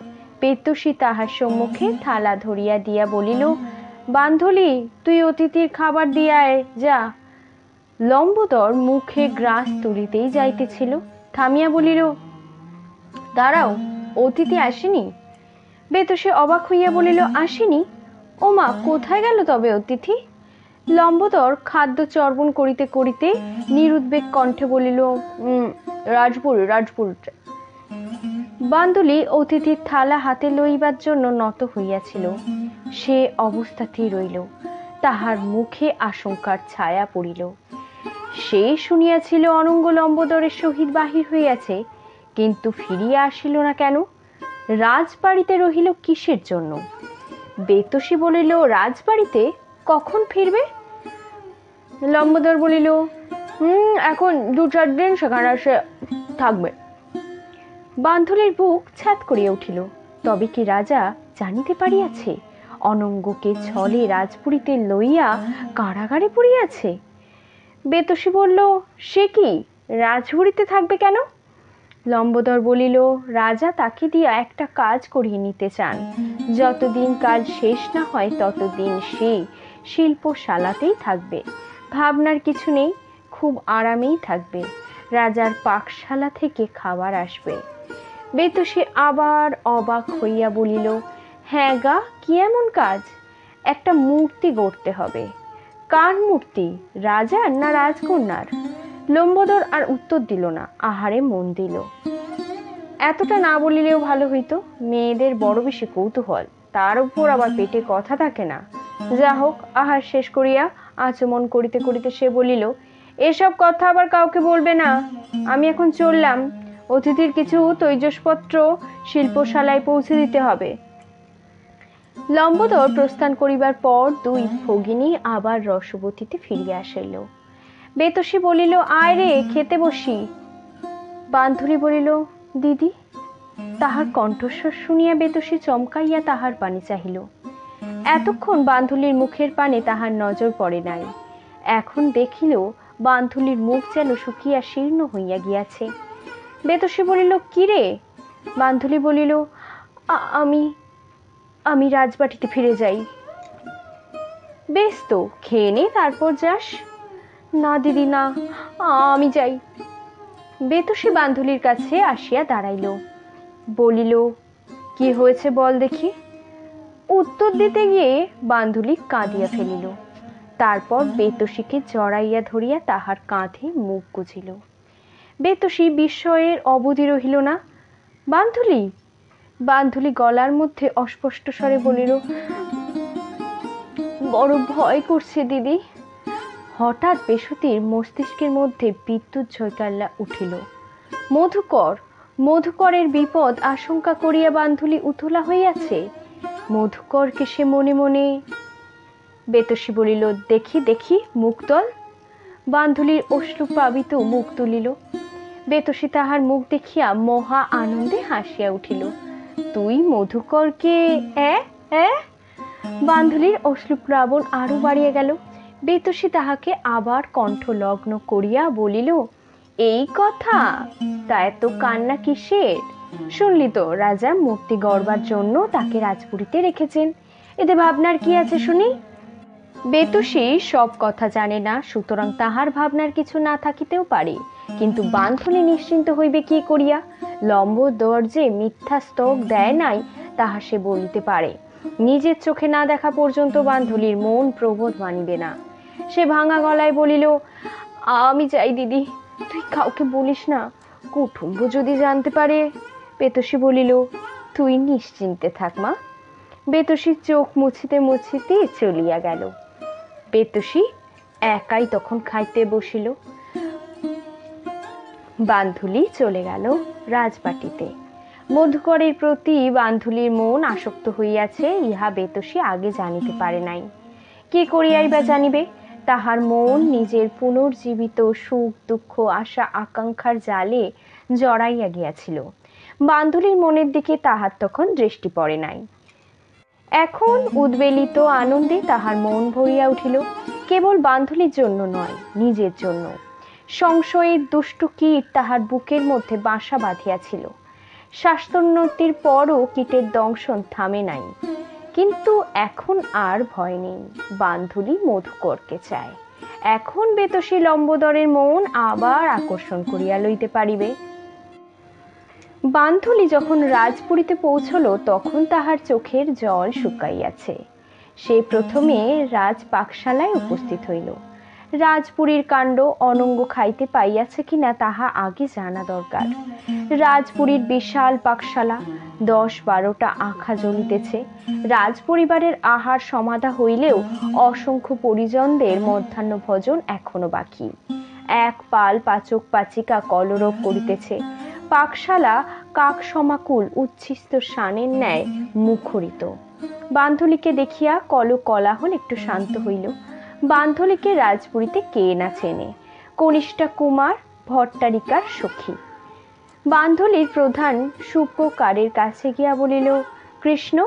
বেতসী তাহার সম্মুখে থালা ধরিয়া দিয়া বলিল, বান্ধুলি, তুই অতিথির খাবার দিয়ায় যা। লম্বোদর মুখে গ্রাস তুলিতেই যাইতেছিল, থামিয়া বলিল, দাঁড়াও, অতিথি আসেনি? বেতসী অবাক হইয়া বলিল, আসেনি? ও মা, কোথায় গেল তবে অতিথি? লম্বোদর খাদ্য চর্বণ করিতে করিতে নিরুদ্বেগ কণ্ঠে বলিল, রাজপুর। বান্দুলি অতিথির থালা হাতে লইবার জন্য নত হইয়াছিল। সে অবস্থাতেই রইল। তাহার মুখে আশঙ্কার ছায়া পড়িল। সে শুনিয়াছিল অনঙ্গ লম্বোদরের সহিত বাহির হইয়াছে, কিন্তু ফিরিয়া আসিল না কেন? রাজবাড়িতে রহিল কিসের জন্য? বেতসী বলিল, রাজবাড়িতে কখন ফিরবে? লম্বোদর বলিল, এখন 2-4 দিন সেখানে সে থাকবে। বান্ধুলির বুক ছাদ করিয়া উঠিল। তবে কি রাজা জানিতে পারিয়াছে অনঙ্গকে ছলে রাজপুরীতে লইয়া কারাগারে পড়িয়াছে? বেতসী বলল, সে কি, রাজপুরীতে থাকবে কেন? লম্বোদর বলিল, রাজা তাকে দিয়া একটা কাজ করিয়ে নিতে চান। যতদিন কাজ শেষ না হয় ততদিন সে শিল্পশালাতেই থাকবে। ভাবনার কিছু নেই, খুব আরামেই থাকবে। রাজার পাকশালা থেকে খাবার আসবে। বেতসী আবার অবাক হইয়া বলিল, হ্যাঁ গা, কি এমন কাজ? একটা মূর্তি গড়তে হবে। কার মূর্তি, রাজার না রাজকন্যার? লম্বোদর আর উত্তর দিল না, আহারে মন দিল। এতটা না বলিলেও ভালো হইতো, মেয়েদের বড় বেশি কৌতূহল, তার উপর আবার পেটে কথা থাকে না। যা হোক, আহার শেষ করিয়া আচমন করিতে করিতে সে বলিল, এসব কথা আবার কাউকে বলবে না, আমি এখন চললাম। অতিথির কিছু তৈজসপত্র শিল্পশালায় পৌঁছে দিতে হবে। লম্বোদর প্রস্থান করিবার পর দুই ভগিনী আবার রসবতীতে ফিরিয়া আসিল। বেতসী বলিল, আয় রে, খেতে বসি। বান্ধুলি বলিল, দিদি। তাহার কণ্ঠস্বর শুনিয়া বেতসী চমকাইয়া তাহার পানে চাহিল। এতক্ষণ বান্ধুলির মুখের পানে তাহার নজর পড়ে নাই। এখন দেখিল বান্ধুলির মুখ যেন শুকিয়া শীর্ণ হইয়া গিয়াছে। বেতসী বলিল, কি রে? বান্ধুলি বলিল, আমি আমি রাজবাটিতে ফিরে যাই। বেশ তো, খেয়ে নে, তারপর যাস। না দিদি, না, আমি যাই। বেতসী বান্ধুলির কাছে আসিয়া দাঁড়াইল। বলিল, কি হয়েছে বল দেখি। উত্তর দিতে গিয়ে বান্ধুলি কাঁদিয়া ফেলিল। তারপর বেতসীকে জড়াইয়া ধরিয়া তাহার কাঁধে মুখ গুজিল। বেতসী বিস্ময়ের অবধি রহিল না। বান্ধুলি? বান্ধুলি গলার মধ্যে অস্পষ্ট স্বরে বলিল, বড় ভয় করছে দিদি। হঠাৎ বেসতির মস্তিষ্কের মধ্যে বিদ্যুৎ ঝৈকাল্লা উঠিল। মধুকর, মধুকরের বিপদ আশঙ্কা করিয়া বান্ধুলি উতলা হইয়াছে। মধুকরকে সে মনে মনে। বেতসী বলিল, দেখি দেখি, মুখ তোল। বান্ধুলির অশ্রুপ্লাবিত মুখ তুলিল। বেতসী তাহার মুখ দেখিয়া মহা আনন্দে হাসিয়া উঠিল। তুই মধুকরকে? বান্ধুলির অশ্রুপ্লাবন আরো বাড়িয়া গেল। বেতসী তাহাকে আবার কণ্ঠ লগ্ন করিয়া বলিল, এই কথা? তা এত কান্না কিসের? শুনলি তো, রাজা মূর্তি গড়বার জন্য তাকে রাজপুরীতে রেখেছেন। এতে ভাবনার কি আছে শুনি? বেতসী সব কথা জানে না, সুতরাং তাহার ভাবনার কিছু না থাকিতেও পারে, কিন্তু বান্ধুলি নিশ্চিন্ত হইবে কি করিয়া? লম্বোদর যে মিথ্যা স্তব দেয় নাই তাহা সে বলিতে পারে। নিজের চোখে না দেখা পর্যন্ত বান্ধুলির মন প্রবোধ মানিবে না। সে ভাঙা গলায় বলিল, আমি যাই দিদি, তুই কাউকে বলিস না, কুটুম্ব যদি জানতে পারে। বেতসী বলিল, তুই নিশ্চিন্তে থাক মা। বেতসী চোখ মুছিতে মুছিতে চলিয়া গেল। বেতসী একাই তখন খাইতে বসিল। বান্ধুলি চলে গেল রাজবাটিতে। মধুকরের প্রতি বান্ধুলির মন আসক্ত হইয়াছে, ইহা বেতসী আগে জানিতে পারে নাই। কি করিয়াই বা জানিবে? তাহার মন নিজের পুনর্জীবিত সুখ দুঃখ আশা আকাঙ্ক্ষার জালে জড়াইয়া গিয়াছিল। বান্ধুলির মনের দিকে তাহার তখন দৃষ্টি পড়ে নাই। এখন উদ্বেলিত আনন্দে তাহার মন ভরিয়া উঠিল, কেবল বান্ধুলির জন্য নয়, নিজের জন্য। সংশয়ের দুষ্টু কীট তাহার বুকের মধ্যে বাসা বাঁধিয়াছিল। স্বাস্থ্যোন্নতির পরও কীটের দংশন থামে নাই। কিন্তু এখন আর ভয় নেই, বান্ধুলি মধুকরকে চায়। এখন বেতসী লম্বোদরের মন আবার আকর্ষণ করিয়া লইতে পারিবে। বান্ধুলি যখন রাজপুরীতে পৌঁছল তখন তাহার চোখের জল শুকাইয়াছে। সে প্রথমে রাজ পাকশালায় উপস্থিত হইল। রাজপুরীর কাণ্ড অনঙ্গ খাইতে পাইয়াছে কিনা তাহা আগে জানা দরকার। রাজপুরীর বিশাল পাকশালা, 10-12টা আখা জ্বলিতেছে। রাজ পরিবারের আহার সমাধা হইলেও অসংখ্য পরিজনদের মধ্যাহ্ন ভোজন এখনো বাকি। এক পাল পাচক পাচিকা কলরব করিতেছে। পাকশালা কাক সমাকুল উচ্ছিষ্ট শানের ন্যায় মুখরিত। বান্ধুলিকে দেখিয়া কোলাহল একটু শান্ত হইল। বান্ধুলিকে রাজপুরীতে কে না চেনে? কনিষ্ঠা কুমার ভট্টারিকার সখী। বান্ধুলির প্রধান সুপকারের কাছে গিয়া বলিল, কৃষ্ণ,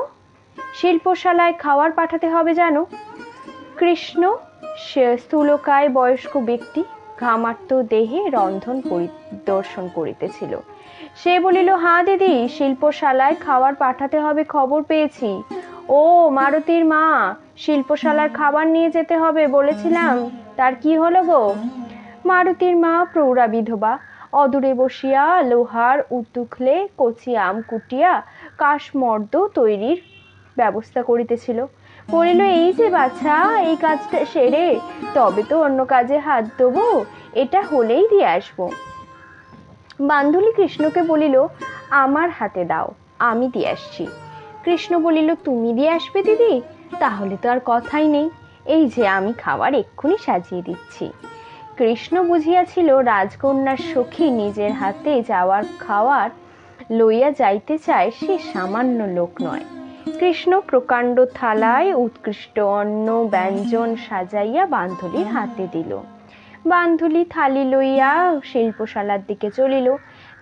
শিল্পশালায় খাওয়ার পাঠাতে হবে জানো। কৃষ্ণ স্থূলকায় বয়স্ক ব্যক্তি, ঘামার্ত দেহে রন্ধন পরিদর্শন করিতেছিল। সে বলিল, হ্যাঁ দিদি, শিল্পশালায় খাবার পাঠাতে হবে, খবর পেয়েছি। ও মারুতির মা, শিল্পশালার খাবার নিয়ে যেতে হবে বলেছিলাম, তার কি হলো গো? মারুতির মা প্রৌঢ়া বিধবা, অদূরে বসিয়া লোহার উতুখলে কচি আম কুটিয়া কাশমর্দ তৈরির ব্যবস্থা করিতেছিল। বলিল, এই যে বাছা, এই কাজটা সেরে তবে তো অন্য কাজে হাত দেবো, এটা হলেই দিয়ে আসবো। বান্ধুলি কৃষ্ণকে বলিল, আমার হাতে দাও, আমি দিয়ে আসছি। কৃষ্ণ বলিল, তুমি দিয়ে আসবে দিদি? তাহলে তো আর কথাই নেই, এই যে আমি খাবার এক্ষুনি সাজিয়ে দিচ্ছি। কৃষ্ণ বুঝিয়াছিল রাজকন্যার সখী নিজের হাতে যাওয়ার খাওয়ার লইয়া যাইতে চায়, সে সামান্য লোক নয়। কৃষ্ণ প্রকাণ্ড থালায় উৎকৃষ্ট অন্ন ব্যঞ্জন সাজাইয়া বান্ধুলির হাতে দিল। বান্ধুলি থালি লইয়া শিল্পশালার দিকে চলিল।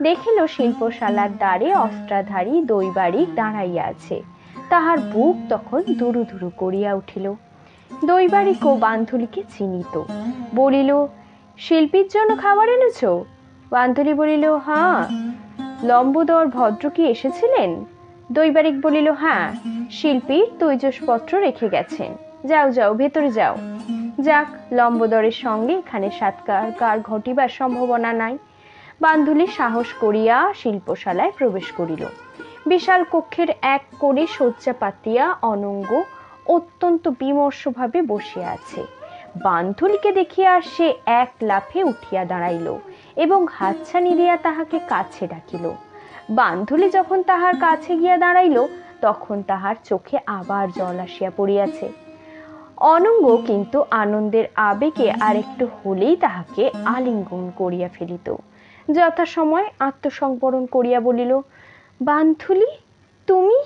দেখিল শিল্পশালার দ্বারে অস্ত্রাধারী দৈবারিক দাঁড়াইয়া আছে। তাহার বুক তখন দুরু দুরু করিয়া উঠিল। দৈবারিকও বান্ধুলিকে চিনিত। বলিল, শিল্পীর জন্য খাবার এনেছ? বান্ধুলি বলিল, হ্যাঁ। লম্বোদর ভদ্র কি এসেছিলেন? দৈবারিক বলিল, হ্যাঁ, শিল্পীর তৈজসপত্র রেখে গেছেন। যাও যাও, ভেতরে যাও। যাক, লম্বোদরের সঙ্গে এখানে সাক্ষাৎকার ঘটিবার সম্ভাবনা নাই। বান্ধুলি সাহস করিয়া শিল্পশালায় প্রবেশ করিল। বিশাল কক্ষের এক কোণে শয্যা পাতিয়া অনঙ্গ অত্যন্ত বিমর্ষভাবে বসিয়া আছে। বান্ধুলিকে দেখিয়া সে এক লাফে উঠিয়া দাঁড়াইল এবং হাতছানি দিয়া তাহাকে কাছে ডাকিল। বান্ধুলি যখন তাহার কাছে গিয়া দাঁড়াইল, তখন তাহার চোখে আবার জল আসিয়া পড়িয়াছে। অনঙ্গ কিন্তু আনন্দের আবেগে আরেকটু হলেই তাহাকে আলিঙ্গন করিয়া ফেলিত। যথাসময় আত্মসংবরণ করিয়া বলিল, বান্ধুলি, তুমি?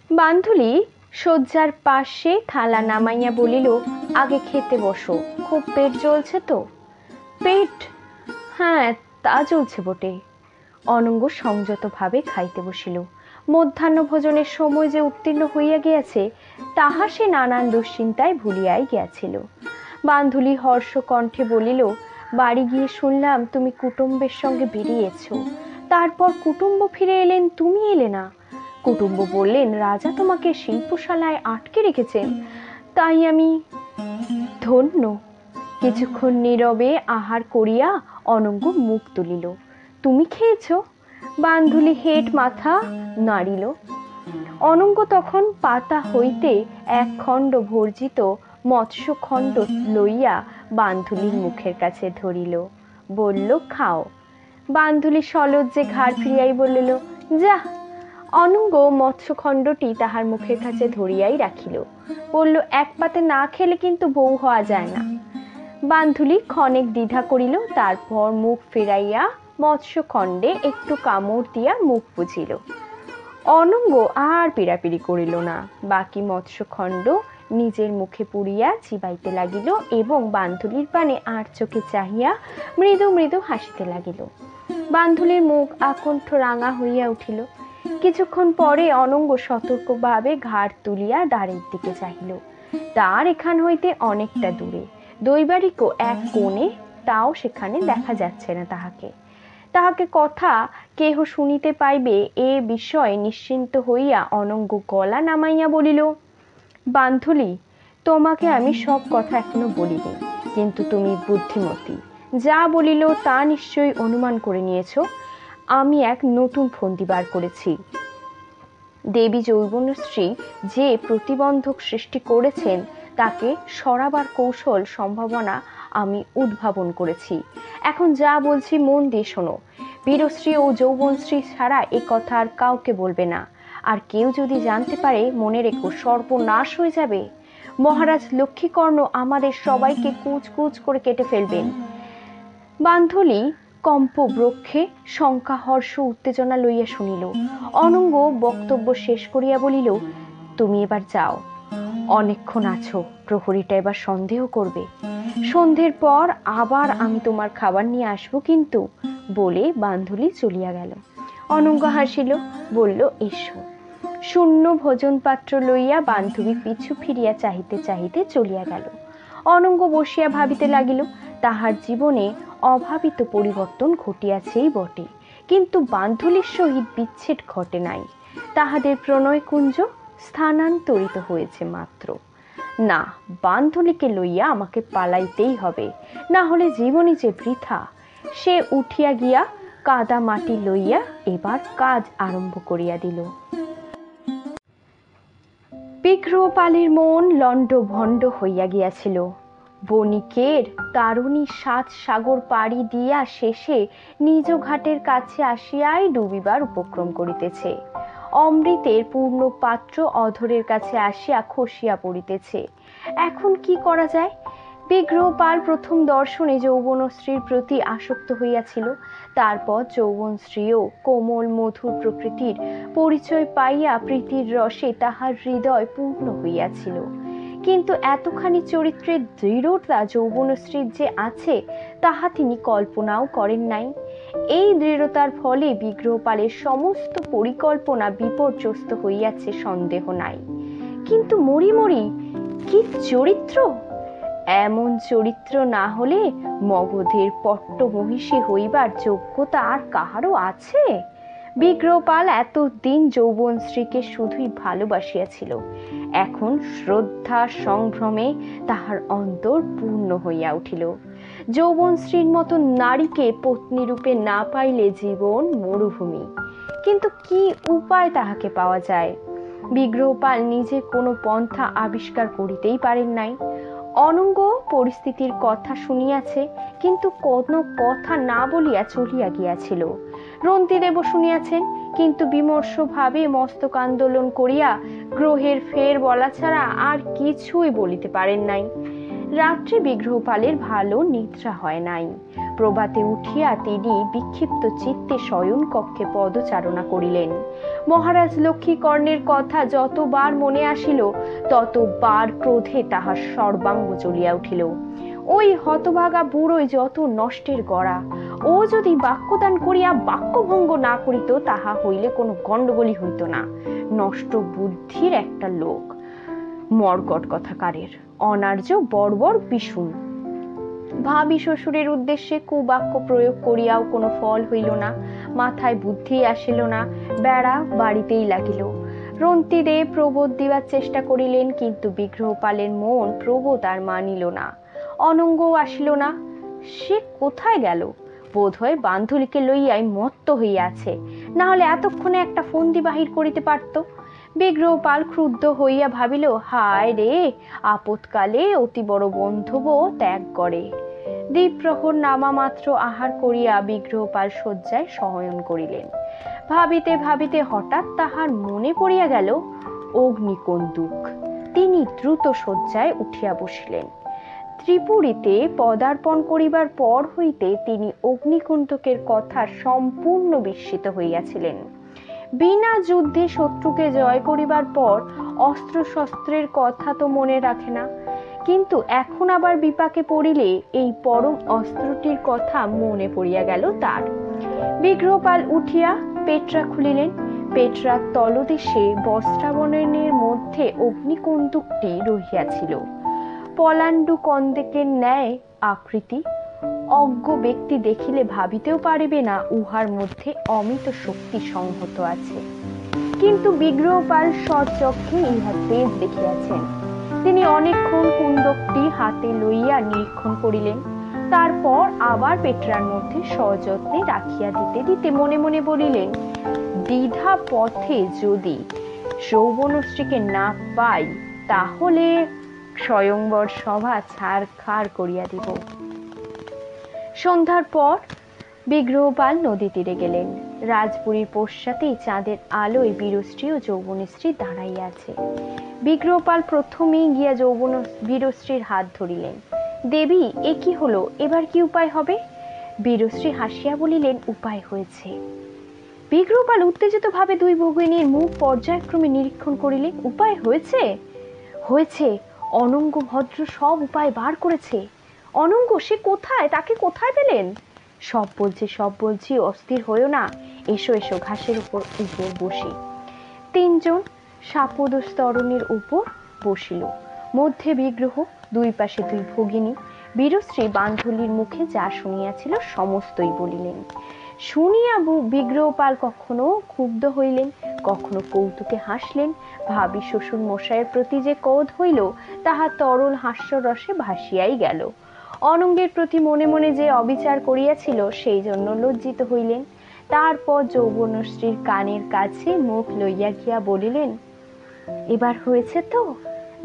বান্ধুলি শয্যার পাশে থালা নামাইয়া বলিল, আগে খেতে বসো, খুব পেট জ্বলছে তো। পেট? হ্যাঁ, তা জ্বলছে বটে। অনঙ্গ সংযতভাবে খাইতে বসিল। মধ্যাহ্ন ভোজনের সময় যে উত্তীর্ণ হইয়া গিয়াছে, তাহা সে নানান দুশ্চিন্তায় ভুলিয়াই গিয়াছিল। বান্ধুলি হর্ষ কণ্ঠে বলিল, বাড়ি গিয়ে শুনলাম তুমি কুটুম্বের সঙ্গে বেরিয়েছ, তারপর কুটুম্ব ফিরে এলেন, তুমি এলে না। কুটুম্ব বললেন রাজা তোমাকে শিল্পশালায় আটকে রেখেছেন, তাই আমি ধন্য। কিছুক্ষণ নীরবে আহার করিয়া অনঙ্গ মুখ তুলিল। তুমি খেয়েছ? বান্ধুলি হেঁট মাথা নাড়িল। অনঙ্গ তখন পাতা হইতে এক খণ্ড ভর্জিত মৎস্যখণ্ড লইয়া বান্ধুলির মুখের কাছে ধরিল, বলল, খাও। বান্ধুলি সলজ্জে ঘাড় ফিরিয়াই বলিল, যা। অনঙ্গ মৎস্যখণ্ডটি তাহার মুখের কাছে ধরিয়াই রাখিল। বলল, এক পাতে না খেলে কিন্তু বউ হওয়া যায় না। বান্ধুলি ক্ষণেক দ্বিধা করিল, তারপর মুখ ফিরাইয়া মৎস্যখণ্ডে একটু কামড় দিয়া মুখ বুঝিল। অনঙ্গ আর পীড়াপিড়ি করিল না। বাকি মৎস্যখণ্ড নিজের মুখে পুড়িয়া চিবাইতে লাগিল এবং বান্ধুলির পানে আর চোখে চাহিয়া মৃদু মৃদু হাসিতে লাগিল। বান্ধুলির মুখ আকণ্ঠ রাঙা হইয়া উঠিল। কিছুক্ষণ পরে অনঙ্গ সতর্কভাবে ঘাড় তুলিয়া দ্বারের দিকে চাহিল। দ্বার এখান হইতে অনেকটা দূরে। দৈবারিকও এক কোণে, তাও সেখানে দেখা যাচ্ছে না তাহাকে। তাহাকে কথা কেহ শুনিতে পাইবে এ বিষয়ে নিশ্চিন্ত হইয়া অনঙ্গ গলা নামাইয়া বলিল, বান্ধুলি, তোমাকে আমি সব কথা এখনো বলিনি, কিন্তু তুমি বুদ্ধিমতী, যা বলিল তা নিশ্চয়ই অনুমান করে নিয়েছ। আমি এক নতুন ফন্দি বার করেছি। দেবী যৌবনশ্রী যে প্রতিবন্ধক সৃষ্টি করেছেন, তাকে সরাবার কৌশল সম্ভাবনা আমি উদ্ভাবন করেছি। এখন যা বলছি মন দিয়ে শোনো। বীরশ্রী ও যৌবনশ্রী ছাড়া এ কথা আর কাউকে বলবে না। আর কেউ যদি জানতে পারে, মনে রেখো সর্বনাশ হয়ে যাবে। মহারাজ লক্ষ্মীকর্ণ আমাদের সবাইকে কুচ কুচ করে কেটে ফেলবেন। বান্ধুলি কম্প বৃক্ষে শঙ্কা হর্ষ উত্তেজনা লইয়া শুনিল। অনঙ্গ বক্তব্য শেষ করিয়া বলিল, তুমি এবার যাও, অনেকক্ষণ আছো, প্রহরীটা এবার সন্দেহ করবে। সন্ধ্যের পর আবার আমি তোমার খাবার নিয়ে আসবো কিন্তু, বলে বান্ধুলি চলিয়া গেল। অনঙ্গ হাসিল, বলল, এসো। শূন্য ভোজন পাত্র লইয়া বান্ধবী পিছু ফিরিয়া চাহিতে চাহিতে চলিয়া গেল। অনঙ্গ বসিয়া ভাবিতে লাগিল, তাহার জীবনে অভাবিত পরিবর্তন ঘটিয়াছেই বটে, কিন্তু বান্ধুলির সহিত বিচ্ছেদ ঘটে নাই। তাহাদের প্রণয় কুঞ্জ স্থানান্তরিত হয়েছে মাত্র। না, বান্ধুলিকে লইয়া আমাকে পালাইতেই হবে, না হলে জীবনী যে বৃথা। সে উঠিয়া গিয়া কাদা মাটি লইয়া এবার কাজ আরম্ভ করিয়া দিল। বিগ্রহপালের মন লণ্ডভণ্ড হইয়া গিয়াছিল। বণিকের তারুণী ৭ সাগর পাড়ি দিয়া শেষে নিজ ঘাটের কাছে আসিয়াই ডুবিবার উপক্রম করিতেছে। অমৃতের পূর্ণ পাত্র অধরের কাছে আসিয়া খসিয়া পড়িতেছে। এখন কি করা যায়? বিগ্রহপাল প্রথম দর্শনে যৌবনশ্রীর প্রতি আসক্ত হইয়াছিল। তারপর যৌবনশ্রীও কোমল মধুর প্রকৃতির পরিচয় পাইয়া প্রীতির রসে তাহার হৃদয় পূর্ণ হইয়াছিল। কিন্তু এতখানি চরিত্রের দৃঢ়তা যৌবনশ্রীর যে আছে তাহা তিনি কল্পনাও করেন নাই। এই দৃঢ়তার ফলে বিগ্রহপালের সমস্ত পরিকল্পনা বিপর্যস্ত হইয়াছে, সন্দেহ নাই। কিন্তু মরি কি চরিত্র! এমন চরিত্র না হলে মগধের পট্টমহিষী হইবার যোগ্যতা আর কাহারও আছে? বিগ্রহপাল এতদিন যৌবনশ্রীকে শুধুই ভালোবাসিয়াছিল, এখন শ্রদ্ধা সংভ্রমে তাহার অন্তর পূর্ণ হইয়া উঠিল। যৌবনশ্রীর মতো নারীকে পত্নী রূপে না পাইলে জীবন মরুভূমি। কিন্তু কি উপায় তাহাকে পাওয়া যায়? বিগ্রহপাল নিজে কোনো পন্থা আবিষ্কার করিতেই পারেন নাই। অনঙ্গ পরিস্থিতির কথা শুনিয়াছে, কিন্তু কোনো কথা না বলিয়া চলিয়া গিয়াছিল। রন্তিদেব শুনিয়াছেন, কিন্তু বিমর্ষ ভাবে মস্তক আন্দোলন করিয়া গ্রহের ফের বলা ছাড়া আর কিছুই বলিতে পারেন নাই। রাত্রে বিগ্রহপালের ভালো নিদ্রা হয় নাই। প্রভাতে উঠিয়া তিনি বিক্ষিপ্ত চিত্তে শয়ন কক্ষে পদচারণা করিলেন। মহারাজ লক্ষ্মীকর্ণের কথা যতবার মনে আসিল ততবার ক্রোধে তাহার সর্বাঙ্গ জ্বলিয়া উঠিল। ওই হতভাগা বুড়োই যত নষ্টের গড়া! ও যদি বাক্যদান করিয়া বাক্যভঙ্গ না করিত তাহা হইলে কোনো গণ্ডগোলই হইত না। নষ্ট বুদ্ধির একটা লোক, মর্কট কথাকারের, অনার্য বর্বর পিশুন। ভাবি শ্বশুরের উদ্দেশ্যে কুবাক্য প্রয়োগ করিয়াও কোনো ফল হইল না। মাথায় বুদ্ধি আসিল না, বেড়া বাড়িতেই লাগিল। রন্তিদেব প্রবোধ দিবার চেষ্টা করিলেন, কিন্তু বিগ্রহপালের মন প্রবোধ আর মানিল না। অনঙ্গও আসিল না। সে কোথায় গেল? বোধ হয় বান্ধুলিকে লইয়াই মত্ত হইয়াছে, না হলে এতক্ষণে একটা ফন্দি বাহির করিতে পারত। বিগ্রহপাল ক্রুদ্ধ হইয়া ভাবিল, হায় রে, আপৎকালে অতি বড় বন্ধুব ত্যাগ করে। দ্বিপ্রহর নামা মাত্র আহার করিয়া বিগ্রহপাল শয্যায় শয়ন করিলেন। ভাবিতে ভাবিতে হঠাৎ তাহার মনে পড়িয়া গেল অগ্নিকন্দুক। তিনি দ্রুত শয্যায় উঠিয়া বসিলেন। ত্রিপুরীতে পদার্পণ করিবার পর হইতে তিনি অগ্নিকুণ্ডকের কথা সম্পূর্ণ বিস্মিত হইয়াছিলেন। বিনা যুদ্ধে শত্রুকে জয় করিবার পর অস্ত্রশস্ত্রের কথা তো মনে রাখে না, কিন্তু এখন আবার বিপাকে পড়িলে এই পরম অস্ত্রটির কথা মনে পড়িয়া গেল তার। বিগ্রহপাল উঠিয়া পেটরা খুলিলেন। পেটরার তলদেশে বস্ত্রাবরণের মধ্যে অগ্নিকন্দুকটি রহিয়াছিল। পলাণ্ডু কন্দেকের ন্যায় আকৃতি। অজ্ঞ ব্যক্তি দেখিলে ভাবিতেও পারিবে না উহার মধ্যে অমিত শক্তি সংহত আছে, কিন্তু বিগ্রহপাল সচক্ষে ইহার তেজ দেখিয়াছেন। তিনি অনেকক্ষণ কুন্দকটি হাতে লইয়া নিরীক্ষণ করিলেন। তারপর আবার পেটরার মধ্যে সযত্নে রাখিয়া দিতে দিতে মনে মনে বলিলেন, দ্বিধা পথে যদি যৌবনশ্রীকে না পাই তাহলে স্বয়ংবর সভা ছাড়খাড় করিয়া দিব। সন্ধ্যার পর বিগ্রহপাল নদী তীরে গেলেন। রাজপুরীর পশ্চাতেই চাঁদের আলোয় বীরশ্রী ও যৌবনশ্রী দাঁড়াইয়া আছে। বিগ্রহপাল প্রথমেই গিয়া বীরশ্রীর হাত ধরিলেন। দেবী, এ কি হলো? এবার কি উপায় হবে? বীরশ্রী হাসিয়া বলিলেন, উপায় হয়েছে। বিগ্রহপাল উত্তেজিত ভাবে দুই ভগিনীর মুখ পর্যায়ক্রমে নিরীক্ষণ করিলেন। উপায় হয়েছে? হয়েছে। অনঙ্গ ভদ্র সব উপায় বার করেছে। অনঙ্গ? সে কোথায়? তাকে কোথায় পেলেন? সব বলছি, অস্থির হইও না। এসো এসো, ঘাসের উপর বসি। তিনজন সাপদস্তরণের উপর বসিল। মধ্যে বিগ্রহ, দুই পাশে দুই ভগিনী। বীরশ্রী বান্ধুলির মুখে যা শুনিয়াছিল সমস্তই বলিলেন। শুনিয়া বিগ্রহপাল কখনো ক্ষুব্ধ হইলেন, কখনো কৌতুকে হাসলেন। ভাবি শ্বশুর মশাইয়ের প্রতি যে ক্রোধ হইল তাহা তরল হাস্যরসে ভাসিয়াই গেল। অনঙ্গের প্রতি মনে মনে যে অবিচার করিয়াছিল সেই জন্য লজ্জিত হইলেন। তারপর যৌবনশ্রীর কানের কাছে মুখ লইয়া গিয়া বলিলেন, এবার হয়েছে তো?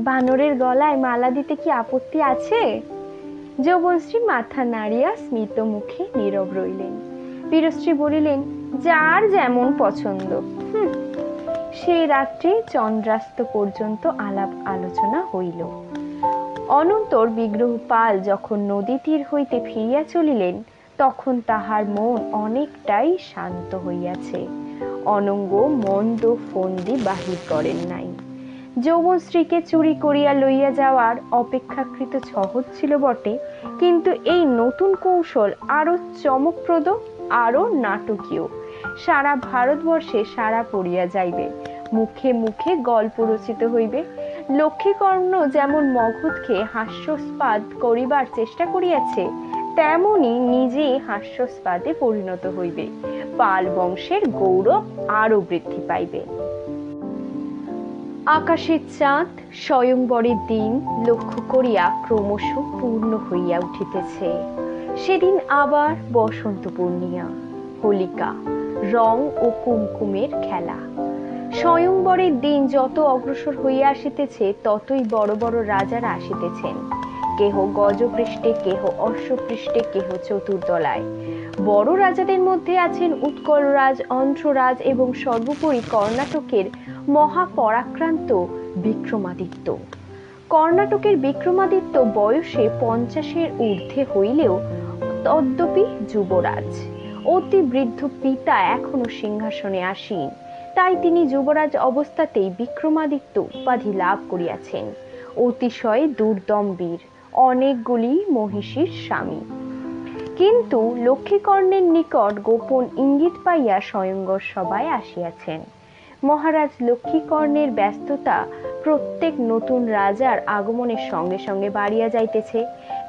বানরের গলায় মালা দিতে কি আপত্তি আছে? যৌবনশ্রী মাথা নাড়িয়া স্মিত মুখে নীরব রইলেন। বীরশ্রী বলিলেন, যার যেমন পছন্দ। সেই রাত্রে চন্দ্রাস্ত পর্যন্ত আলাপ আলোচনা হইল। অনন্তর বিগ্রহপাল যখন নদী তীর হইতে ফিরিয়া চলিলেন, তখন তাহার মন অনেকটাই শান্ত হইয়াছে। অনঙ্গ মন্দ ফন্দি বাহির করেন নাই। যৌবনশ্রীকে চুরি করিয়া লইয়া যাওয়ার অপেক্ষাকৃত সহজ ছিল বটে, কিন্তু এই নতুন কৌশল আরো চমকপ্রদ, আরো নাটকীয়। সারা ভারতবর্ষে সারা পড়িয়া যাইবে, মুখে মুখে গল্প রচিত হইবে। লক্ষ্মীকর্ণ যেমন মগধকে হাস্যস্পাদ করিবার চেষ্টা করিয়াছে, তেমনি নিজে হাস্যস্পাদে পরিণত হইবে। পাল বংশের গৌরব আরো বৃদ্ধি পাইবে। আকাশের চাঁদ স্বয়ংবরের দিন লক্ষ্য করিয়া ক্রমশ পূর্ণ হইয়া উঠিতেছে। সেদিন আবার বসন্ত পূর্ণিমা, হোলিকা, রং ও কুমকুমের খেলা। স্বয়ংবরের দিন যত অগ্রসর হইয়া আসিতেছে, ততই বড় বড় রাজারা আসিতেছেন। কেহ গজপৃষ্ঠে, কেহ অশ্বপৃষ্ঠে, কেহ চতুর্দলায়। বড় রাজাদের মধ্যে আছেন উৎকলরাজ, অন্ধ্ররাজ এবং সর্বোপরি কর্ণাটকের মহাপরাক্রান্ত বিক্রমাদিত্য। কর্ণাটকের বিক্রমাদিত্য বয়সে 50-এর ঊর্ধ্বে হইলেও তদ্যপি যুবরাজ। অতি বৃদ্ধ পিতা এখনো সিংহাসনে আসীন, তাই তিনি যুবরাজ অবস্থাতেই বিক্রমাদিত্য উপাধি লাভ করিয়াছেন। অতিশয় দুর্দম বীর, অনেকগুলি মহিষীর স্বামী। কিন্তু লক্ষ্মীকর্ণের নিকট গোপন ইঙ্গিত পাইয়া স্বয়ংবর সভায় আসিয়াছেন। মহারাজ লক্ষ্মীকর্ণের ব্যস্ততা প্রত্যেক নতুন রাজার আগমনের সঙ্গে সঙ্গে বাড়িয়া যাইতেছে।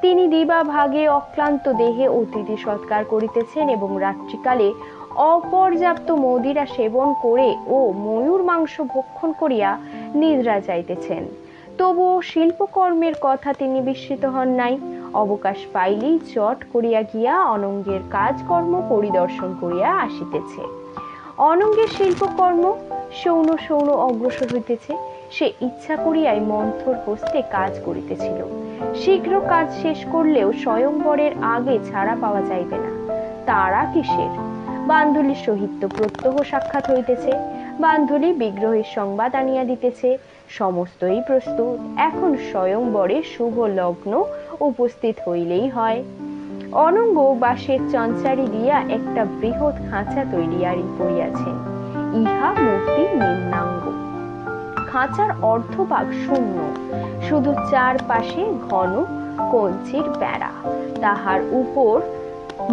তিনি দিবা ভাগে অক্লান্ত দেহে অতিথি সৎকার করিতেছেন এবং রাত্রিকালে অপর্যাপ্ত মদিরা সেবন করে ও ময়ূর মাংস ভক্ষণ করিয়া নিদ্রা যাইতেছেন। তবুও শিল্পকর্মের কথা তিনি বিস্মিত হন নাই। অবকাশ পাইলেই চট করিয়া গিয়া অনঙ্গের কাজকর্ম পরিদর্শন করিয়া আসিতেছে। অনঙ্গের শিল্পকর্ম সৌন সৌন অগ্রসর হইতেছে। সে ইচ্ছা করিয়াই মন্থর হস্তে কাজ করিতেছিল। শীঘ্র কাজ শেষ করলেও স্বয়ংবরের আগে ছাড়া পাওয়া যাইবে না। তারা কিসের? বান্ধুলির সহিত প্রত্যহ সাক্ষাৎ হইতেছে। বান্ধুলি বিগ্রহের সংবাদ আনিয়া দিতেছে। সমস্তই প্রস্তুত, এখন স্বয়ংবরে শুভ লগ্ন উপস্থিত হইলেই হয়। অনঙ্গ বাঁশের চঞ্চারি দিয়া একটা বৃহৎ খাঁচা তৈরি করিয়াছেন। ইহা মূর্তির নিম্নাঙ্গ। খাঁচার অর্ধভাগ শূন্য, শুধু চারপাশে ঘন কঞ্চির বেড়া, তাহার উপর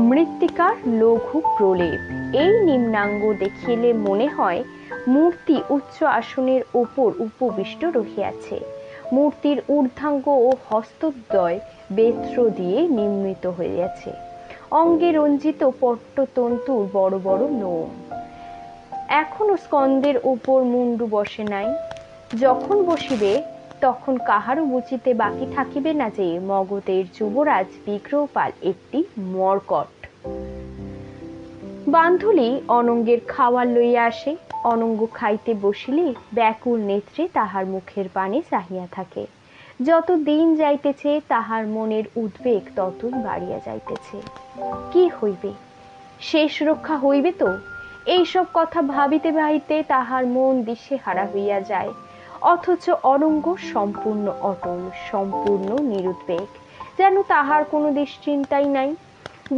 মৃত্তিকার লঘু প্রলেপ। এই নিম্নাঙ্গ দেখিলে মনে হয় মূর্তি উচ্চ আসনের উপর উপবিষ্ট রহিয়াছে। মূর্তির ঊর্ধ্বাঙ্গ ও হস্তদ্বয় বেত্র দিয়ে নির্মিত হইয়াছে। অঙ্গে রঞ্জিত পট্টতন্তুর বড় বড় নোম। এখনো স্কন্দের উপর মুন্ডু বসে নাই। যখন বসিবে তখন কাহারও বুঝিতে বাকি থাকিবে না যে মগধের যুবরাজ বিগ্রহপাল একটি মর্কট। বান্ধুলি অনঙ্গের খাওয়ার লইয়া আসে। অনঙ্গ খাইতে বসিলে ব্যাকুল নেত্রে তাহার মুখের পানে চাহিয়া থাকে। যত দিন যাইতেছে তাহার মনের উদ্বেগ ততই বাড়িয়া যাইতেছে। কি হইবে? শেষ রক্ষা হইবে তো? এইসব কথা ভাবিতে ভাবিতে তাহার মন দিশেহারা হইয়া যায়। অথচ অনঙ্গ সম্পূর্ণ অটল, সম্পূর্ণ নিরুদ্বেগ, যেন তাহার কোনো দুশ্চিন্তাই নাই।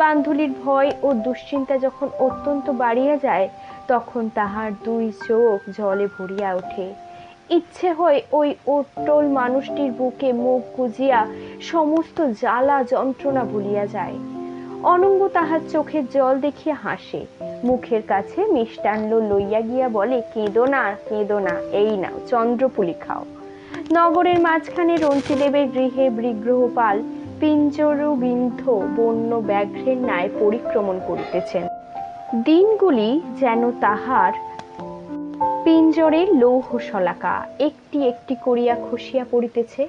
বান্ধুলির ভয় ও দুশ্চিন্তা যখন অত্যন্ত বাড়িয়া যায়, তখন তাহার দুই চোখ জলে ভরিয়া ওঠে। ইচ্ছে হয় ওই অটল মানুষটির বুকে মুখ গুজিয়া সমস্ত জ্বালা যন্ত্রণা ভুলিয়া যায়। অনঙ্গ তাহার চোখের জল দেখিয়া হাসে, মুখের কাছে মিষ্টান্ন লইয়া গিয়া বলে, কেঁদো না, কেঁদো না, এই নাও চন্দ্রপুলি খাও। নগরের মাঝখানে রঞ্চিদেবের গৃহে বিগ্রহপাল পিঞ্জরবিদ্ধ বন্য ব্যাঘ্রের ন্যায় পরিক্রমণ করিতেছেন। দিনগুলি যেন তাহার পিঞ্জরের লৌহ শলাকা একটি একটি করিয়া খসিয়া পড়িতেছে।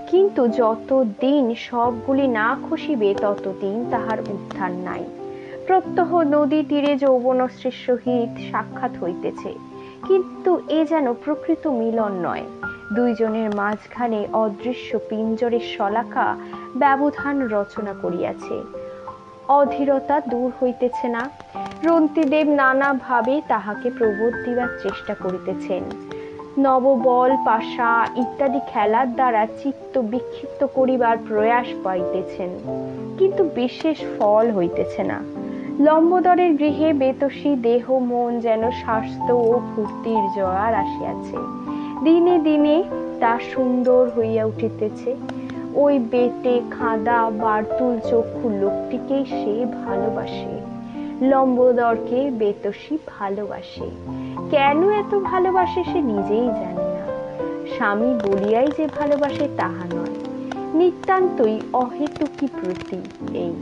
কিন্তু যত দিন সবগুলি না খসিবে ততদিন তাহার উদ্ধার নাই। প্রত্যহ নদী তীরে যৌবনশ্রীর সহিত সাক্ষাৎ হইতেছে, কিন্তু এ যেন প্রকৃত মিলন নয়। দুইজনের মাঝখানে অদৃশ্য পিঞ্জরের শলাকা ব্যবধান রচনা করিয়াছে। অধীরতা দূর হইতেছে না। রন্তিদেব নানাভাবে তাহাকে প্রবোধ দিবার চেষ্টা করিতেছেন। নববল পাশা ইত্যাদি খেলার দ্বারা চিত্ত বিক্ষিপ্ত করিবার প্রয়াস পাইতেছেন, কিন্তু বিশেষ ফল হইতেছে না। লম্বোদরের গৃহে বেতসী দেহ মন যেন স্বাস্থ্য ও ফুর্তির জোয়ার আসিয়াছে। দিনে দিনে তা সুন্দর হইয়া উঠিতেছে। ওই বেটে খাঁদা বার্তুল চক্ষু লোকটিকেই সে ভালোবাসে। লম্বোদরকে বেতসী ভালোবাসে। কেন এত ভালোবাসে সে নিজেই জানে না। স্বামী বলিয়াই যে ভালোবাসে তাহা নয়, নিতান্তই অহেতুকী প্রীতি। এই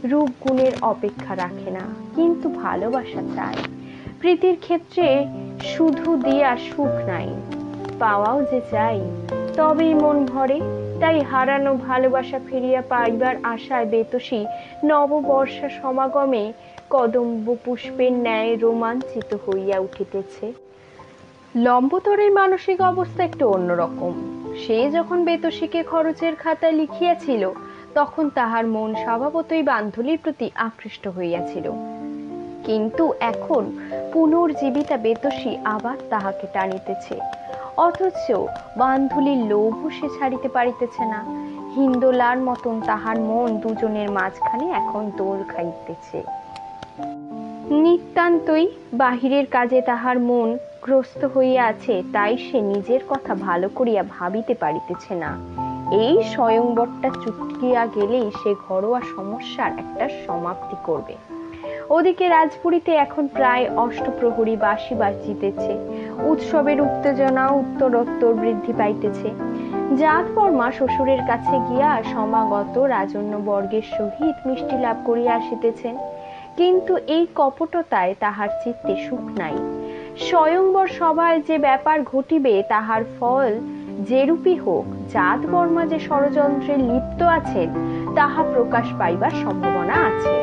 রূপ গুণের অপেক্ষা রাখে না, কিন্তু ভালোবাসা চায়। প্রীতির ক্ষেত্রে শুধু দিয়া সুখ নাই, পাওয়াও যে চাই, তবেই মন ভরে। তাই হারানো ভালোবাসা ফিরিয়া পাইবার আশায় বেতসী নববর্ষা সমাগমে কদম্ব পুষ্পের ন্যায় রোমাঞ্চিত হইয়া উঠিতেছে। লম্বোদরের মানসিক অবস্থা একটু অন্যরকম। সে যখন বেতসীকে খরচের খাতায় লিখিয়াছিল, তখন তাহার মন স্বভাবতই বান্ধুলির প্রতি আকৃষ্ট হইয়াছিল। কিন্তু এখন পুনর্জীবিতা বেতসী আবার তাহাকে টানিতেছে, অথচ বান্ধুলির লোভও সে ছাড়িতে পারিতেছে না। হিন্দোলার মতন তাহার মন দুজনের মাঝখানে এখন দোল খাইতেছে। নিতান্তই বাহিরের কাজে তাহার মন গ্রস্ত হইয়া আছে, তাই সে নিজের কথা ভালো করিয়া ভাবিতে পারিতেছে না। এই স্বয়ংবরটা চুকিয়া গেলেই সে ঘরোয়া সমস্যার একটা সমাপ্তি করবে। ওদিকে রাজপুরীতে এখন প্রায় অষ্টপ্রহরী বাঁশি বাজিতেছে। উৎসবের উত্তেজনা উত্তরোত্তর বৃদ্ধি পাইতেছে। জাত বর্মা শ্বশুরের কাছে গিয়া সমাগত রাজন্য বর্গের সহিত মিষ্টি লাভ করিয়া আসিতেছেন, কিন্তু এই কপটতায় তাহার চিত্তে সুখ নাই। স্বয়ংবর সভায় যে ব্যাপার ঘটিবে, তাহার ফল যেরূপী হোক, জাত বর্মা যে ষড়যন্ত্রে লিপ্ত আছেন তাহা প্রকাশ পাইবার সম্ভাবনা আছে।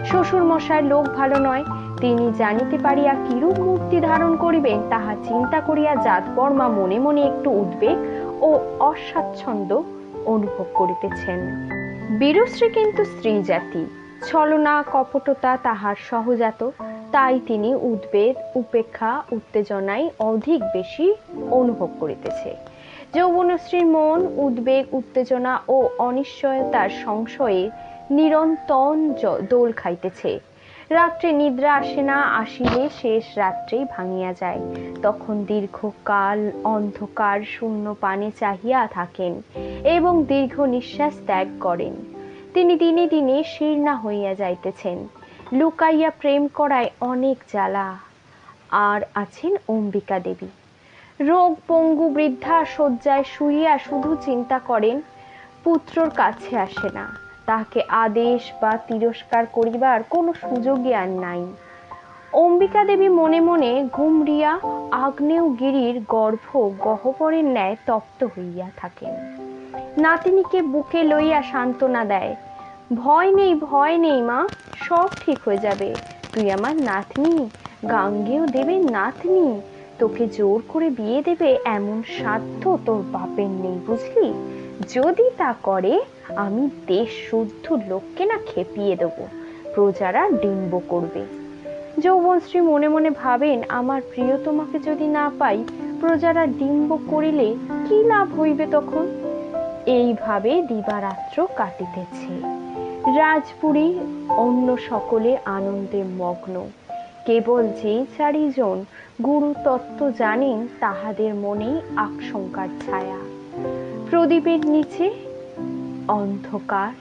শ্বশুর মশাই লোক ভালো নয়। তিনি জানিতে পারিয়া কিরূপ মূর্তি ধারণ করিবেন তাহা চিন্তা করিয়া জাত বর্মা মনে মনে একটু উদ্বেগ ও অস্বাচ্ছন্দ্য অনুভব করিতেছেন। বীরশ্রী কিন্তু স্ত্রী জাতি, ছলনা কপটতা তাহার সহজাত, তাই তিনি উদ্বেগ উপেক্ষা উত্তেজনায় অধিক বেশি অনুভব করিতেছে। যৌবনশ্রীর মন উদ্বেগ উত্তেজনা ও অনিশ্চয়তার সংশয়ে নিরন্তর দোল খাইতেছে। রাত্রে নিদ্রা আসে না, আসিলে শেষ রাত্রেই ভাঙিয়া যায়। তখন দীর্ঘকাল অন্ধকার শূন্য পানে চাহিয়া থাকেন এবং দীর্ঘ নিঃশ্বাস ত্যাগ করেন। তিনি দিনে দিনে শীর্ণা হইয়া যাইতেছেন। লুকাইয়া প্রেম করায় অনেক জ্বালা। আর আছেন অম্বিকা দেবী। রোগ পঙ্গু বৃদ্ধা শয্যায় শুইয়া শুধু চিন্তা করেন, পুত্রর কাছে আসে না। তাহাকে আদেশ বা তিরস্কার করিবার কোনো সুযোগই আর নাই। অম্বিকা দেবী মনে মনে ঘুমরিয়া আগ্নেয়গিরির গর্ভ গহ্বরের ন্যায় তপ্ত হইয়া থাকেন। নাতিনীকে বুকে লইয়া সান্ত্বনা দেয়, ভয় নেই মা, সব ঠিক হয়ে যাবে। তুই আমার নাতনি, গাঙ্গেয় দেবের নাতনি। তোকে জোর করে বিয়ে দেবে এমন সাধ্য তোর বাপের নেই, বুঝলি? যদি তা করে আমি দেশ শুদ্ধ লোককে না খেপিয়ে দেবো, প্রজারা ডিম্ব করবে। যৌবনশ্রী মনে মনে ভাবেন, আমার প্রিয়তমাকে যদি না পাই, প্রজারা ডিম্ব করিলে কি লাভ হইবে তখন? এইভাবে দিবারাত্র কাটিতেছে। রাজপুরী অন্য সকলে আনন্দে মগ্ন। কেবল যে চারিজন গুরু তত্ত্ব জানেন, তাহাদের মনে আশঙ্কার ছায়া। প্রদীপের নিচে অন্ধকার।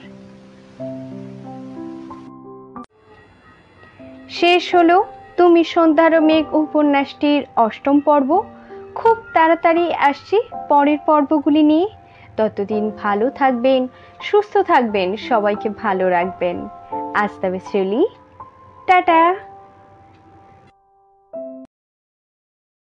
শেষ হলো তুমি সন্ধ্যার মেঘ উপন্যাসটির ৮ম পর্ব। খুব তাড়াতাড়ি আসছি পরের পর্বগুলি নিয়ে। ততদিন ভালো থাকবেন, সুস্থ থাকবেন, সবাইকে ভালো রাখবেন। আজ তবে চলি, টাটা।